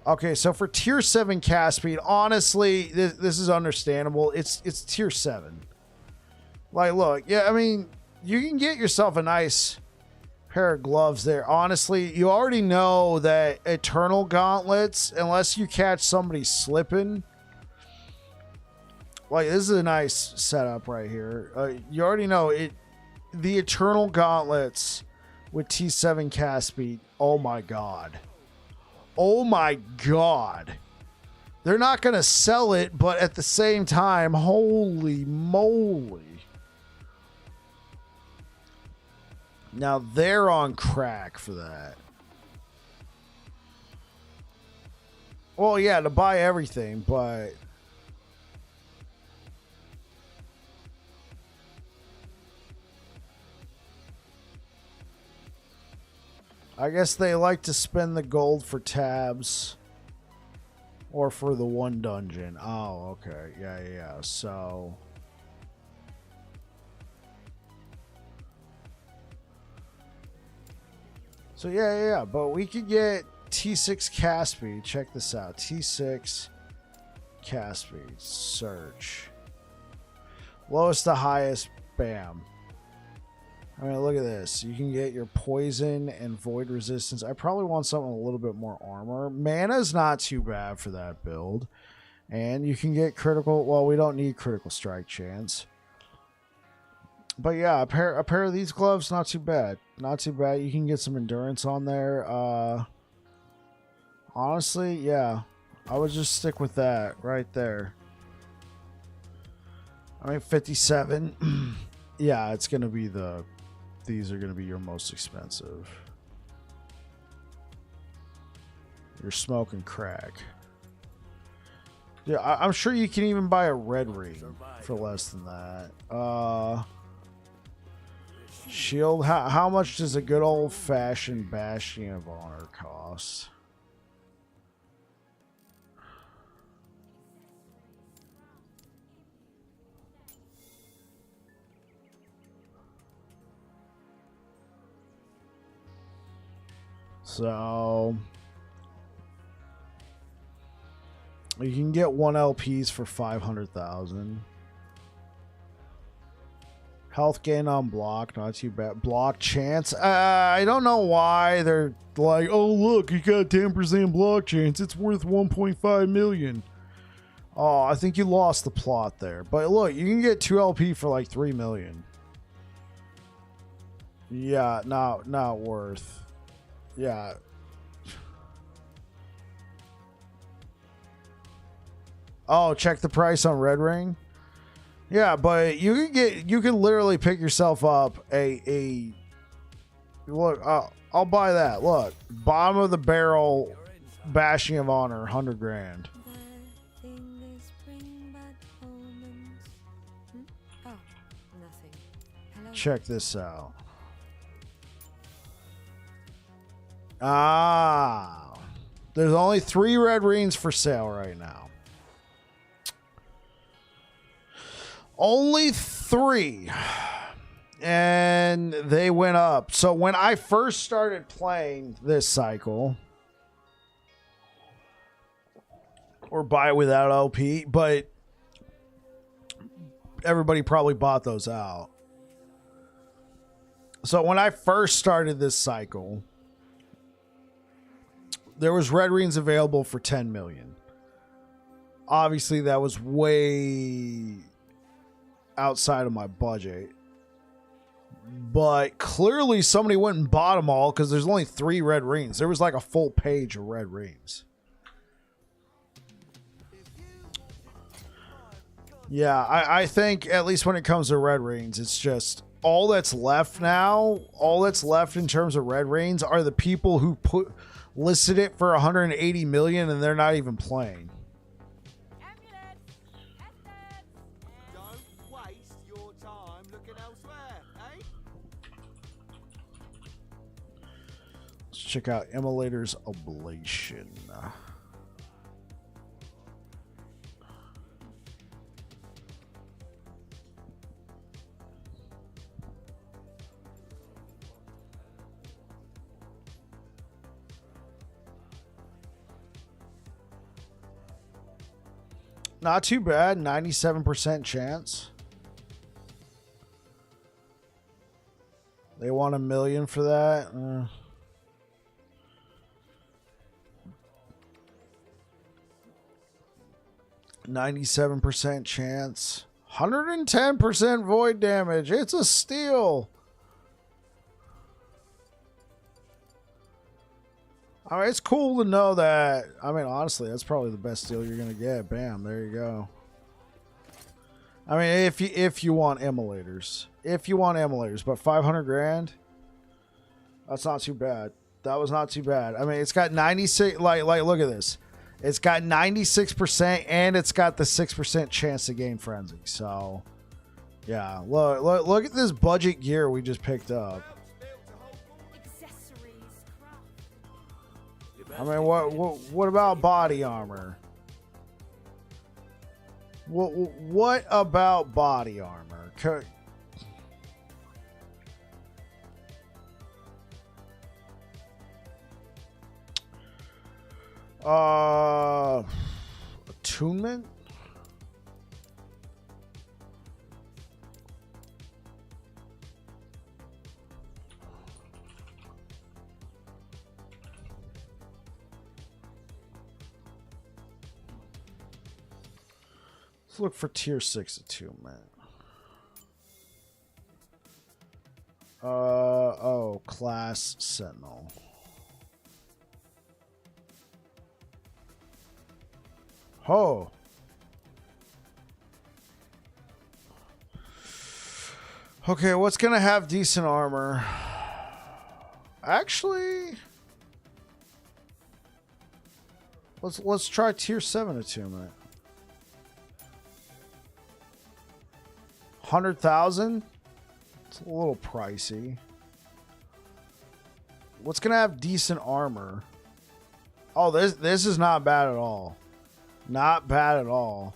Okay, so for tier 7 cast speed, honestly, this is understandable. It's tier 7. Like, look, yeah, I mean, you can get yourself a nice pair of gloves there. Honestly, you already know that Eternal Gauntlets, unless you catch somebody slipping, like this is a nice setup right here. You already know it. The Eternal Gauntlets with T7 cast speed. Oh my god. Oh my god. They're not gonna sell it, but at the same time, holy moly. Now they're on crack for that. Well, yeah, to buy everything, but I guess they like to spend the gold for tabs or for the one dungeon. Oh, okay. Yeah. So yeah, but we could get T6 cast speed. Check this out. T6 cast speed. Search. Lowest to highest. Bam. I mean, look at this. You can get your poison and void resistance. I probably want something with a little bit more armor. Mana's not too bad for that build. And you can get critical. Well, we don't need critical strike chance. But yeah, a pair of these gloves, not too bad. Not too bad. You can get some endurance on there. Honestly, yeah. I would just stick with that right there. I mean, 57. Yeah, it's going to be these are going to be your most expensive. You're smoking crack. Yeah, I'm sure you can even buy a red ring for less than that. Shield, how much does a good old-fashioned Bastion of Honor cost? So you can get 1 LPs for 500,000. Health gain on block, not too bad. Block chance. I don't know why they're like, oh look, you got 10% block chance. It's worth 1.5 million. Oh, I think you lost the plot there. But look, you can get 2 LP for like 3 million. Yeah, not worth. Yeah. Oh, check the price on Red Ring. Yeah, but you can literally pick yourself up a look. I'll buy that. Look, bottom of the barrel, Bashing of Honor, 100 grand. Check this out. Ah, there's only 3 red rings for sale right now. Only 3. And they went up. So when I first started playing this cycle, or buy it without LP, but everybody probably bought those out. So when I first started this cycle, there was red rings available for 10 million. Obviously, that was way outside of my budget. But clearly somebody went and bought them all because there's only 3 red rings. There was like a full page of red rings. Yeah, I think at least when it comes to red rings, it's just all that's left now. All that's left in terms of red rings are the people who listed it for 180 million and they're not even playing. Let's check out Immolator's Oblation. Not too bad, 97% chance. They want $1 million for that. 97% chance. 110% void damage. It's a steal. I mean, it's cool to know that. I mean, honestly, that's probably the best deal you're gonna get. Bam, there you go. I mean, if you want emmulators, but 500 grand, that's not too bad. That was not too bad. I mean, it's got 96. Like look at this. It's got 96% and it's got the 6% chance to gain frenzy. So, yeah, look at this budget gear we just picked up. I mean, what about body armor? What about body armor? Attunement? Let's look for tier 6 attunement. Oh, class sentinel. Oh. Okay, what's gonna have decent armor? Actually, let's try tier 7 attunement. 100,000? It's a little pricey. What's gonna have decent armor? Oh, this is not bad at all. Not bad at all.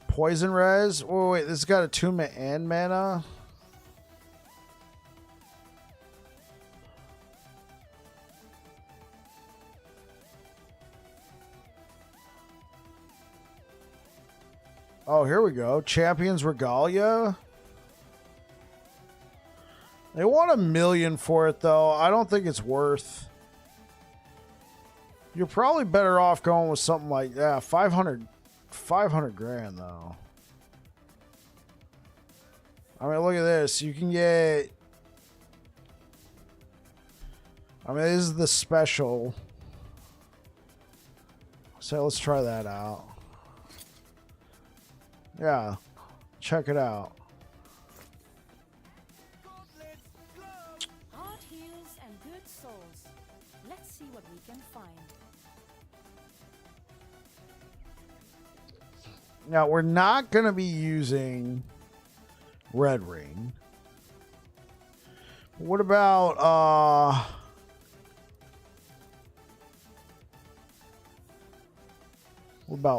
Poison res. Oh wait, this has got attunement and mana. Oh, here we go. Champions Regalia. They want $1 million for it, though. I don't think it's worth. You're probably better off going with something like that. 500 grand, though. I mean, look at this. You can get. I mean, this is the special. So let's try that out. Yeah, check it out. Hard heels and good souls. Let's see what we can find. Now, we're not going to be using Red Ring. What about,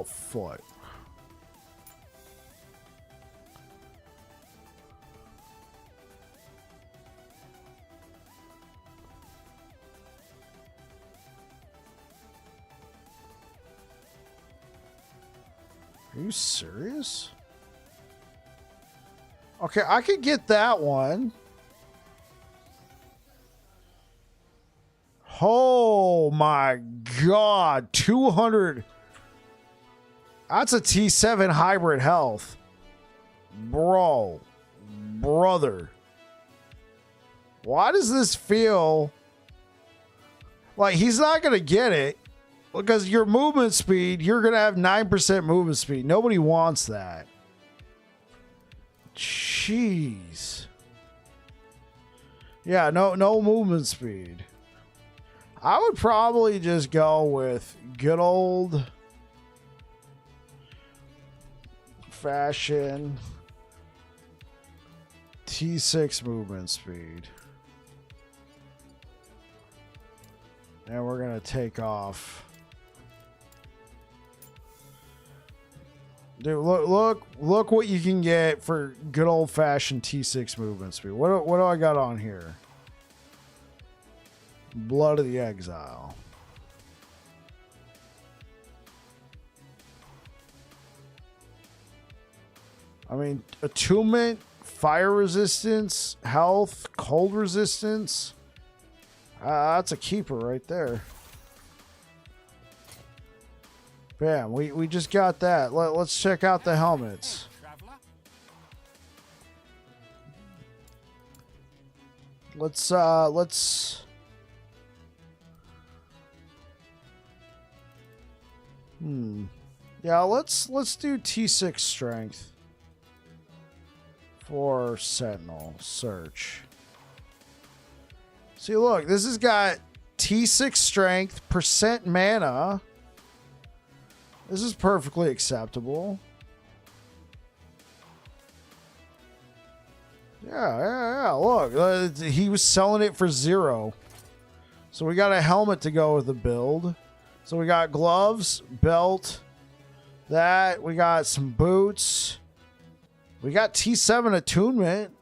Foot? Are you serious? Okay, I could get that one. Oh my god, 200. That's a T7 hybrid health. Bro, brother. Why does this feel like he's not going to get it? Because your movement speed, you're going to have 9% movement speed. Nobody wants that. Jeez. Yeah, no movement speed. I would probably just go with good old fashion T6 movement speed. And we're going to take off. Dude, look what you can get for good old-fashioned T6 movement speed. What do I got on here? Blood of the Exile. I mean, attunement, fire resistance, health, cold resistance. That's a keeper right there. Bam, we just got that. Let's check out the helmets. Let's yeah, let's do T6 strength for Sentinel search. See, look, this has got T6 strength, percent mana. This is perfectly acceptable. Yeah. Look, he was selling it for 0. So we got a helmet to go with the build. So we got gloves, belt, that. We got some boots. We got T7 attunement.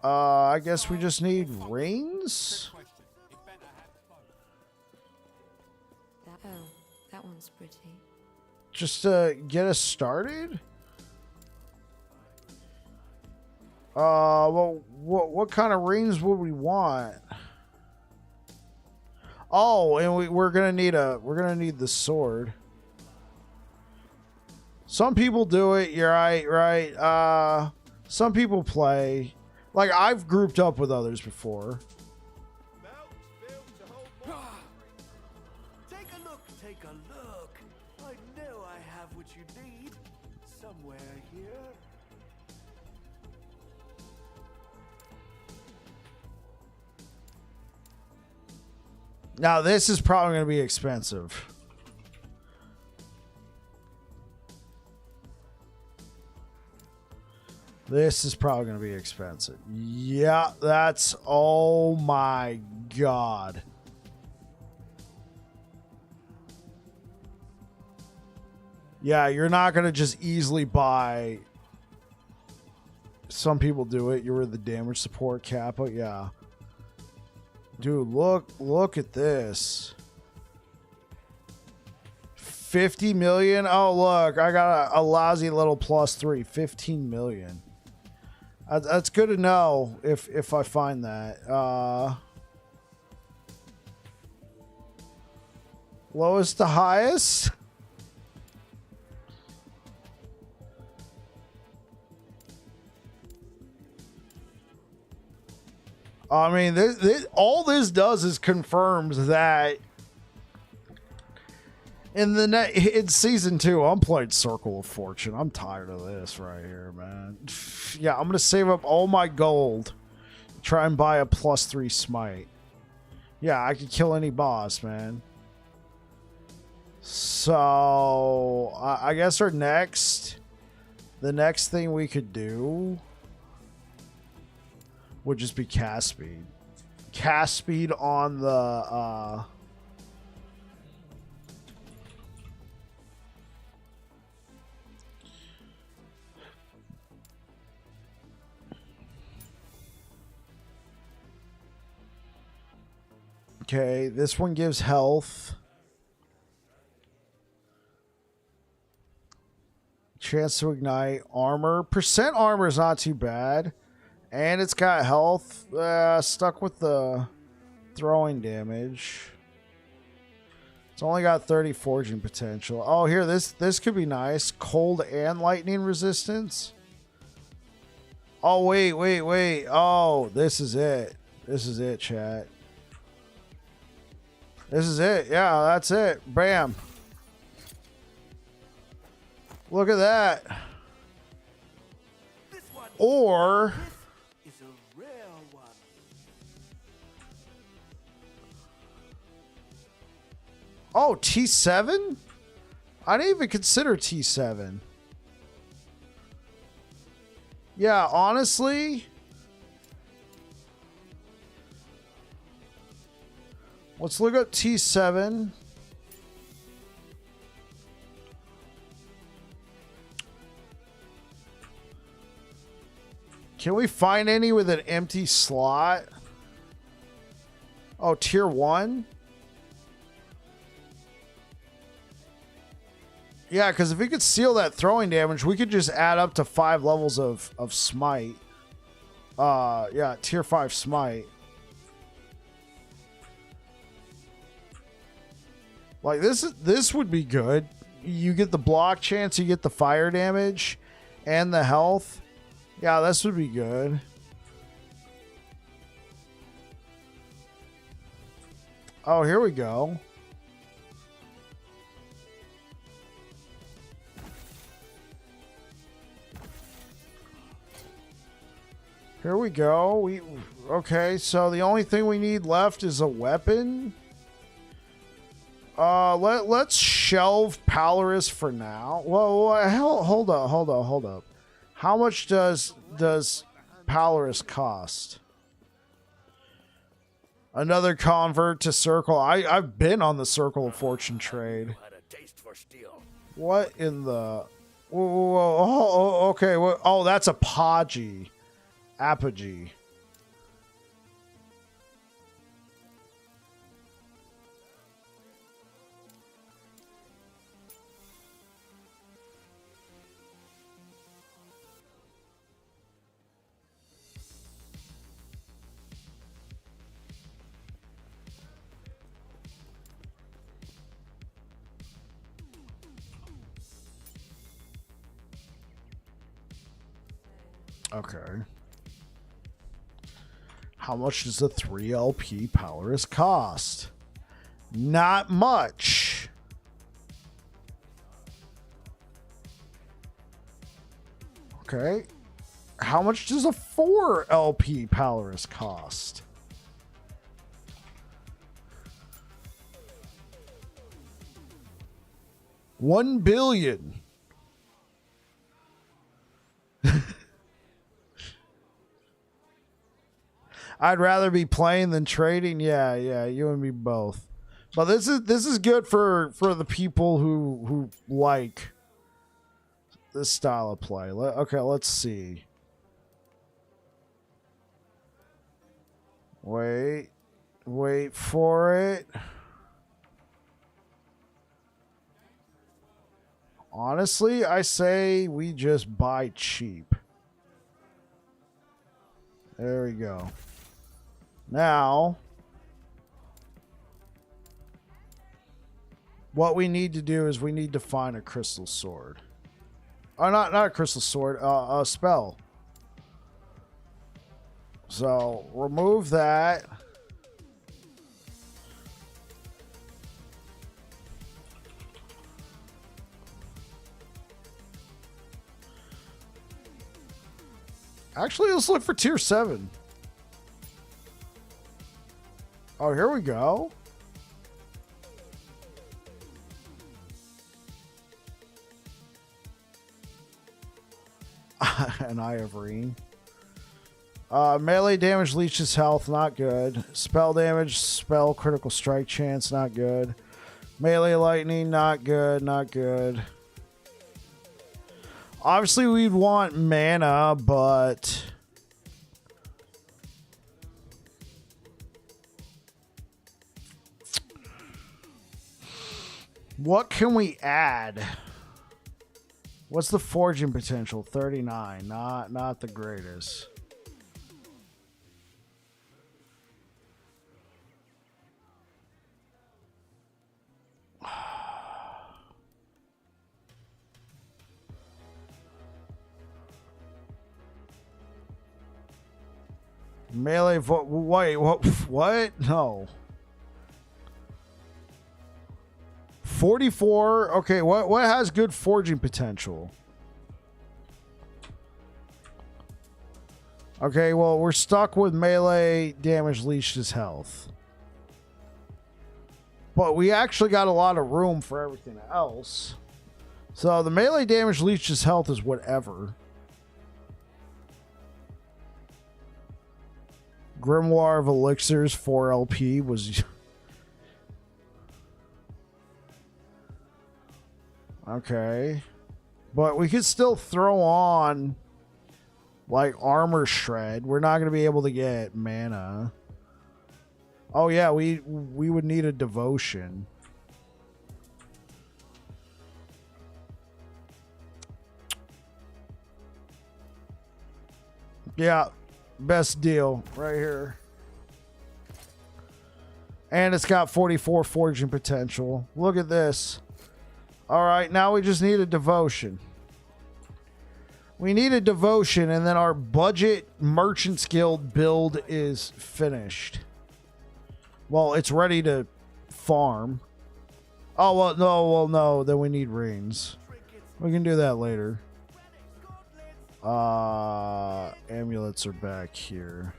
I guess we just need rings. That one's pretty. Just to get us started? Well, what kind of rings would we want? Oh, and we're gonna need the sword. Some people do it. You're right. Some people play. Like, I've grouped up with others before. Take a look. I know I have what you need. Somewhere here. Now this is probably going to be expensive. This is probably going to be expensive. Yeah, that's... Oh my god. Yeah, you're not going to just easily buy... Some people do it. You're the damage support kappa. Yeah. Dude, look at this. 50 million? Oh, look. I got a lousy little +3. 15 million. That's good to know if I find that. Lowest to highest? I mean, all this does is confirms that in season 2, I'm playing Circle of Fortune. I'm tired of this right here, man. Yeah, I'm gonna save up all my gold, try and buy a +3 smite. Yeah, I could kill any boss, man. So I guess the next thing we could do would just be cast speed. Cast speed on the okay, this one gives health. Chance to ignite. Armor. Percent armor is not too bad. And it's got health. Stuck with the throwing damage. It's only got 30 forging potential. Oh, here, this could be nice. Cold and lightning resistance. Oh, wait. Oh, this is it. This is it, chat. This is it. Yeah, that's it. Bam. Look at that. This one Or... is a rare one. Oh, T7? I didn't even consider T7. Yeah, honestly... Let's look up T7. Can we find any with an empty slot? Oh, tier 1? Yeah, because if we could seal that throwing damage, we could just add up to 5 levels of smite. Yeah, tier 5 smite. Like this would be good. You get the block chance, you get the fire damage, and the health. Yeah, this would be good. Oh, here we go. Here we go. Okay, so the only thing we need left is a weapon. Let's shelve Polaris for now. Whoa, hold up. How much does Polaris cost? Another convert to Circle. I've been on the Circle of Fortune trade. Had a taste for steel. What in the... Whoa. Oh, okay. Oh, that's Apogee. Apogee. Okay. How much does the 3LP Polaris cost? Not much. Okay. How much does a 4 LP Polaris cost? $1 billion. I'd rather be playing than trading. Yeah, you and me both. But this is good for the people who like this style of play. Okay, let's see. Wait for it. Honestly, I say we just buy cheap. There we go. Now, what we need to do is we need to find a crystal sword. Oh, not a crystal sword, a spell. So, remove that. Actually, let's look for tier 7. Oh, here we go. An Eye of Reen. Melee damage leeches health, not good. Spell damage, spell critical strike chance, not good. Melee lightning, not good, not good. Obviously, we'd want mana, but... what can we add? What's the forging potential? 39. Not the greatest. Melee wait, what? No. 44. Okay, what has good forging potential? Okay, well, we're stuck with melee damage leeches health. But we actually got a lot of room for everything else. So the melee damage leeches health is whatever. Grimoire of Elixirs 4 LP was... okay. But we could still throw on like armor shred. We're not going to be able to get mana. Oh yeah, we would need a devotion. Yeah, best deal right here. And it's got 44 forging potential. Look at this. All right, now we just need a devotion. We need a devotion, and then our budget Merchant's Guild build is finished. Well, it's ready to farm. Oh, well, no. Then we need rings. We can do that later. Amulets are back here.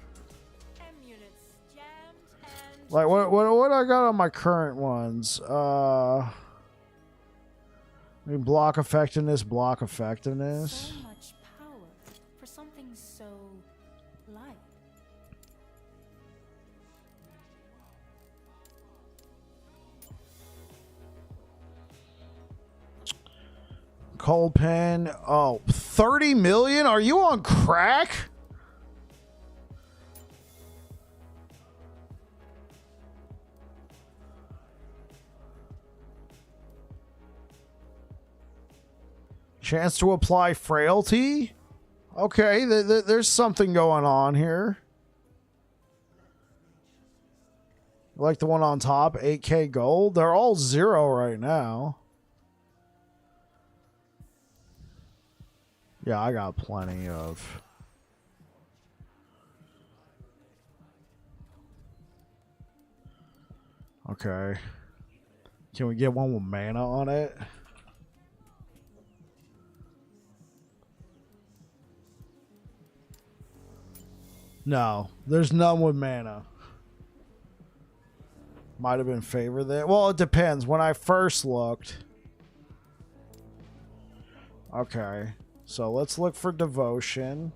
Like, what I got on my current ones? I mean, block effectiveness. So much power for something so light. Cold pen. Oh, 30 million? Are you on crack? Chance to apply frailty? Okay, there's something going on here. Like the one on top, 8K gold. They're all 0 right now. Yeah, I got plenty of... okay. Can we get one with mana on it? No, there's none with mana. Might have been favor there. Well, it depends. When I first looked. Okay. So let's look for devotion.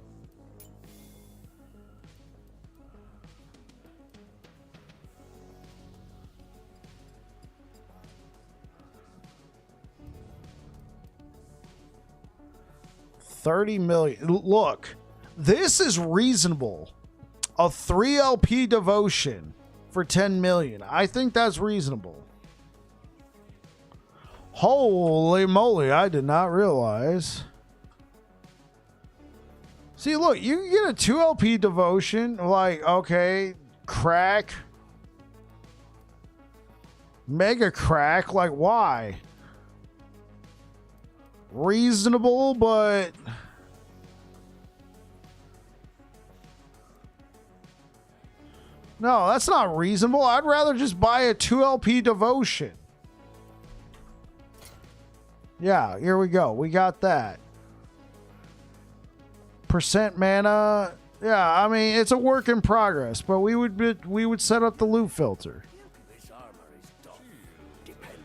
$30 million. Look, this is reasonable. A 3 LP devotion for 10 million. I think that's reasonable. Holy moly, I did not realize. See, look, you can get a 2 LP devotion. Like, okay, crack. Mega crack. Like, why? Reasonable, but no, that's not reasonable. I'd rather just buy a 2 LP devotion. Yeah, here we go. We got that. Percent mana. Yeah, I mean, it's a work in progress, but we would set up the loot filter. This armor is tough. Dependable.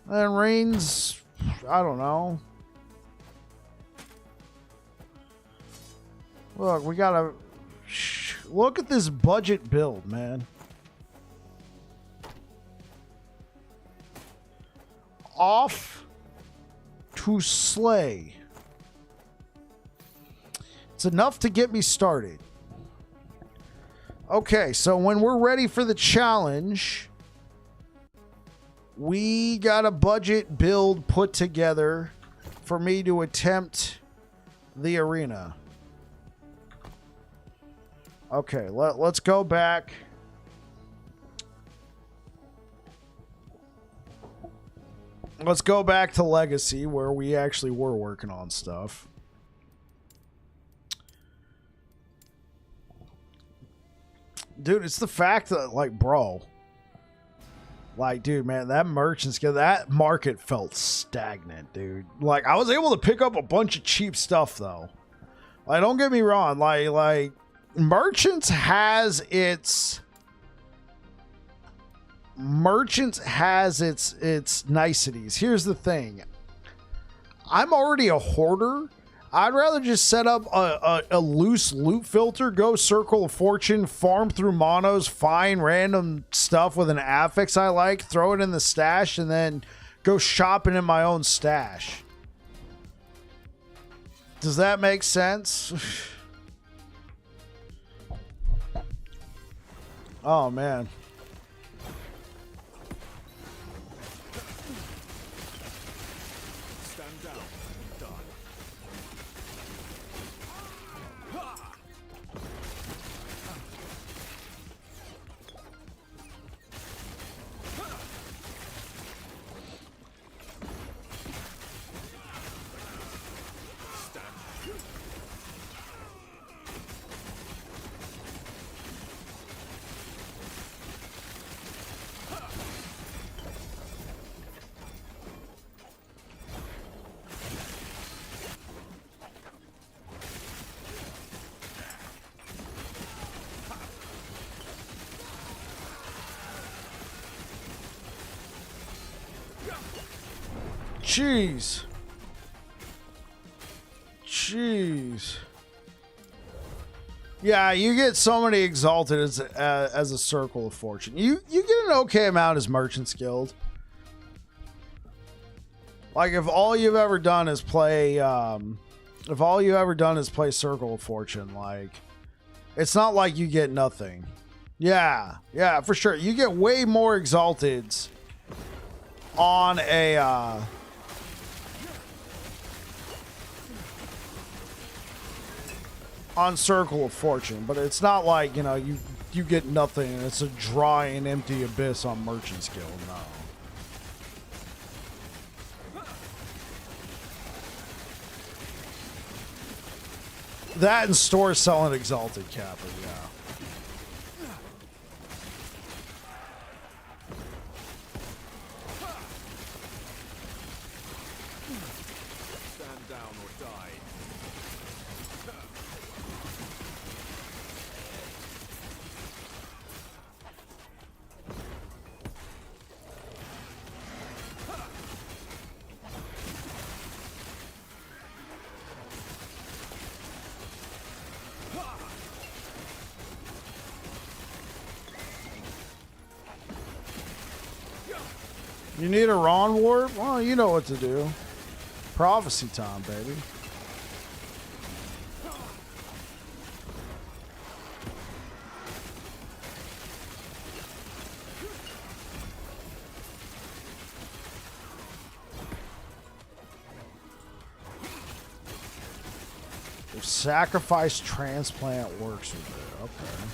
And Reigns, I don't know. Look, we gotta look at this budget build, man. Off to slay. It's enough to get me started. Okay, so when we're ready for the challenge, we got a budget build put together for me to attempt the arena. Okay, let's go back. Let's go back to Legacy, where we actually were working on stuff. Dude, it's the fact that, like, bro. Like, dude, man, that merchant skill, that market felt stagnant, dude. Like, I was able to pick up a bunch of cheap stuff, though. Like, don't get me wrong. Like Merchants has its niceties. Here's the thing. I'm already a hoarder. I'd rather just set up a loose loot filter, go Circle of Fortune, farm through monos, find random stuff with an affix I like, throw it in the stash, and then go shopping in my own stash. Does that make sense? Oh, man. Stand down and die. Jeez. Jeez. Yeah, you get so many exalted as a Circle of Fortune. You get an okay amount as Merchant's Guild. Like, if all you've ever done is play Circle of Fortune, like, it's not like you get nothing. Yeah, for sure. You get way more exalteds on a on Circle of Fortune, but it's not like, you know, you get nothing and it's a dry and empty abyss on Merchant's Guild. No. That and store selling exalted Kappa, yeah. Stand down or die. You need a Ron warp? Well, you know what to do. Prophecy time, baby. If sacrifice transplant works with it, okay.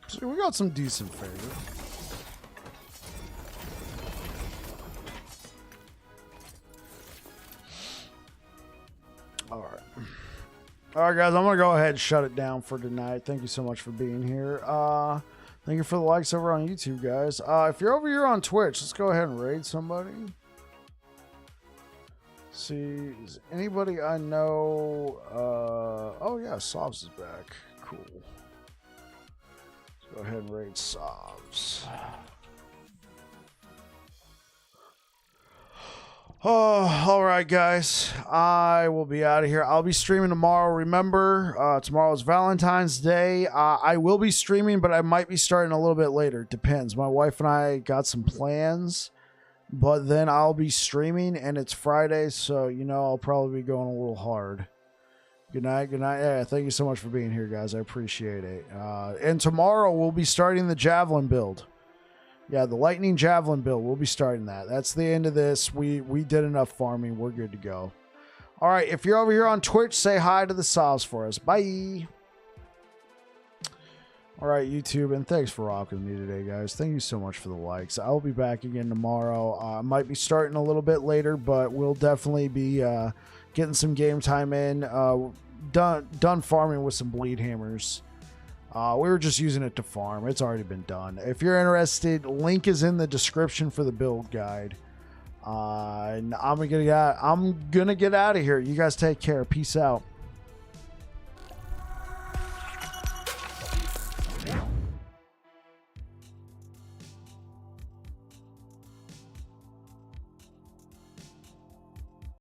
So we got some decent favor. All right. All right, guys, I'm going to go ahead and shut it down for tonight. Thank you so much for being here. Thank you for the likes over on YouTube, guys. If you're over here on Twitch, let's go ahead and raid somebody. See, is anybody I know? Oh, yeah, Sobs is back. Cool. Go ahead and raid Sobs. Oh, all right, guys. I will be out of here. I'll be streaming tomorrow. Remember, tomorrow's Valentine's Day. I will be streaming, but I might be starting a little bit later. Depends. My wife and I got some plans, but then I'll be streaming, and it's Friday, so, you know, I'll probably be going a little hard. Good night. Good night. Yeah, thank you so much for being here, guys. I appreciate it. And tomorrow we'll be starting the Javelin build. Yeah, the Lightning Javelin build. We'll be starting that. That's the end of this. We did enough farming. We're good to go. All right. If you're over here on Twitch, say hi to the Sobs for us. Bye. All right, YouTube, and thanks for rocking with me today, guys. Thank you so much for the likes. I'll be back again tomorrow. I might be starting a little bit later, but we'll definitely be getting some game time in. Done farming with some bleed hammers. We were just using it to farm. It's already been done. If you're interested, link is in the description for the build guide. And I'm gonna get out of here. You guys take care. Peace out.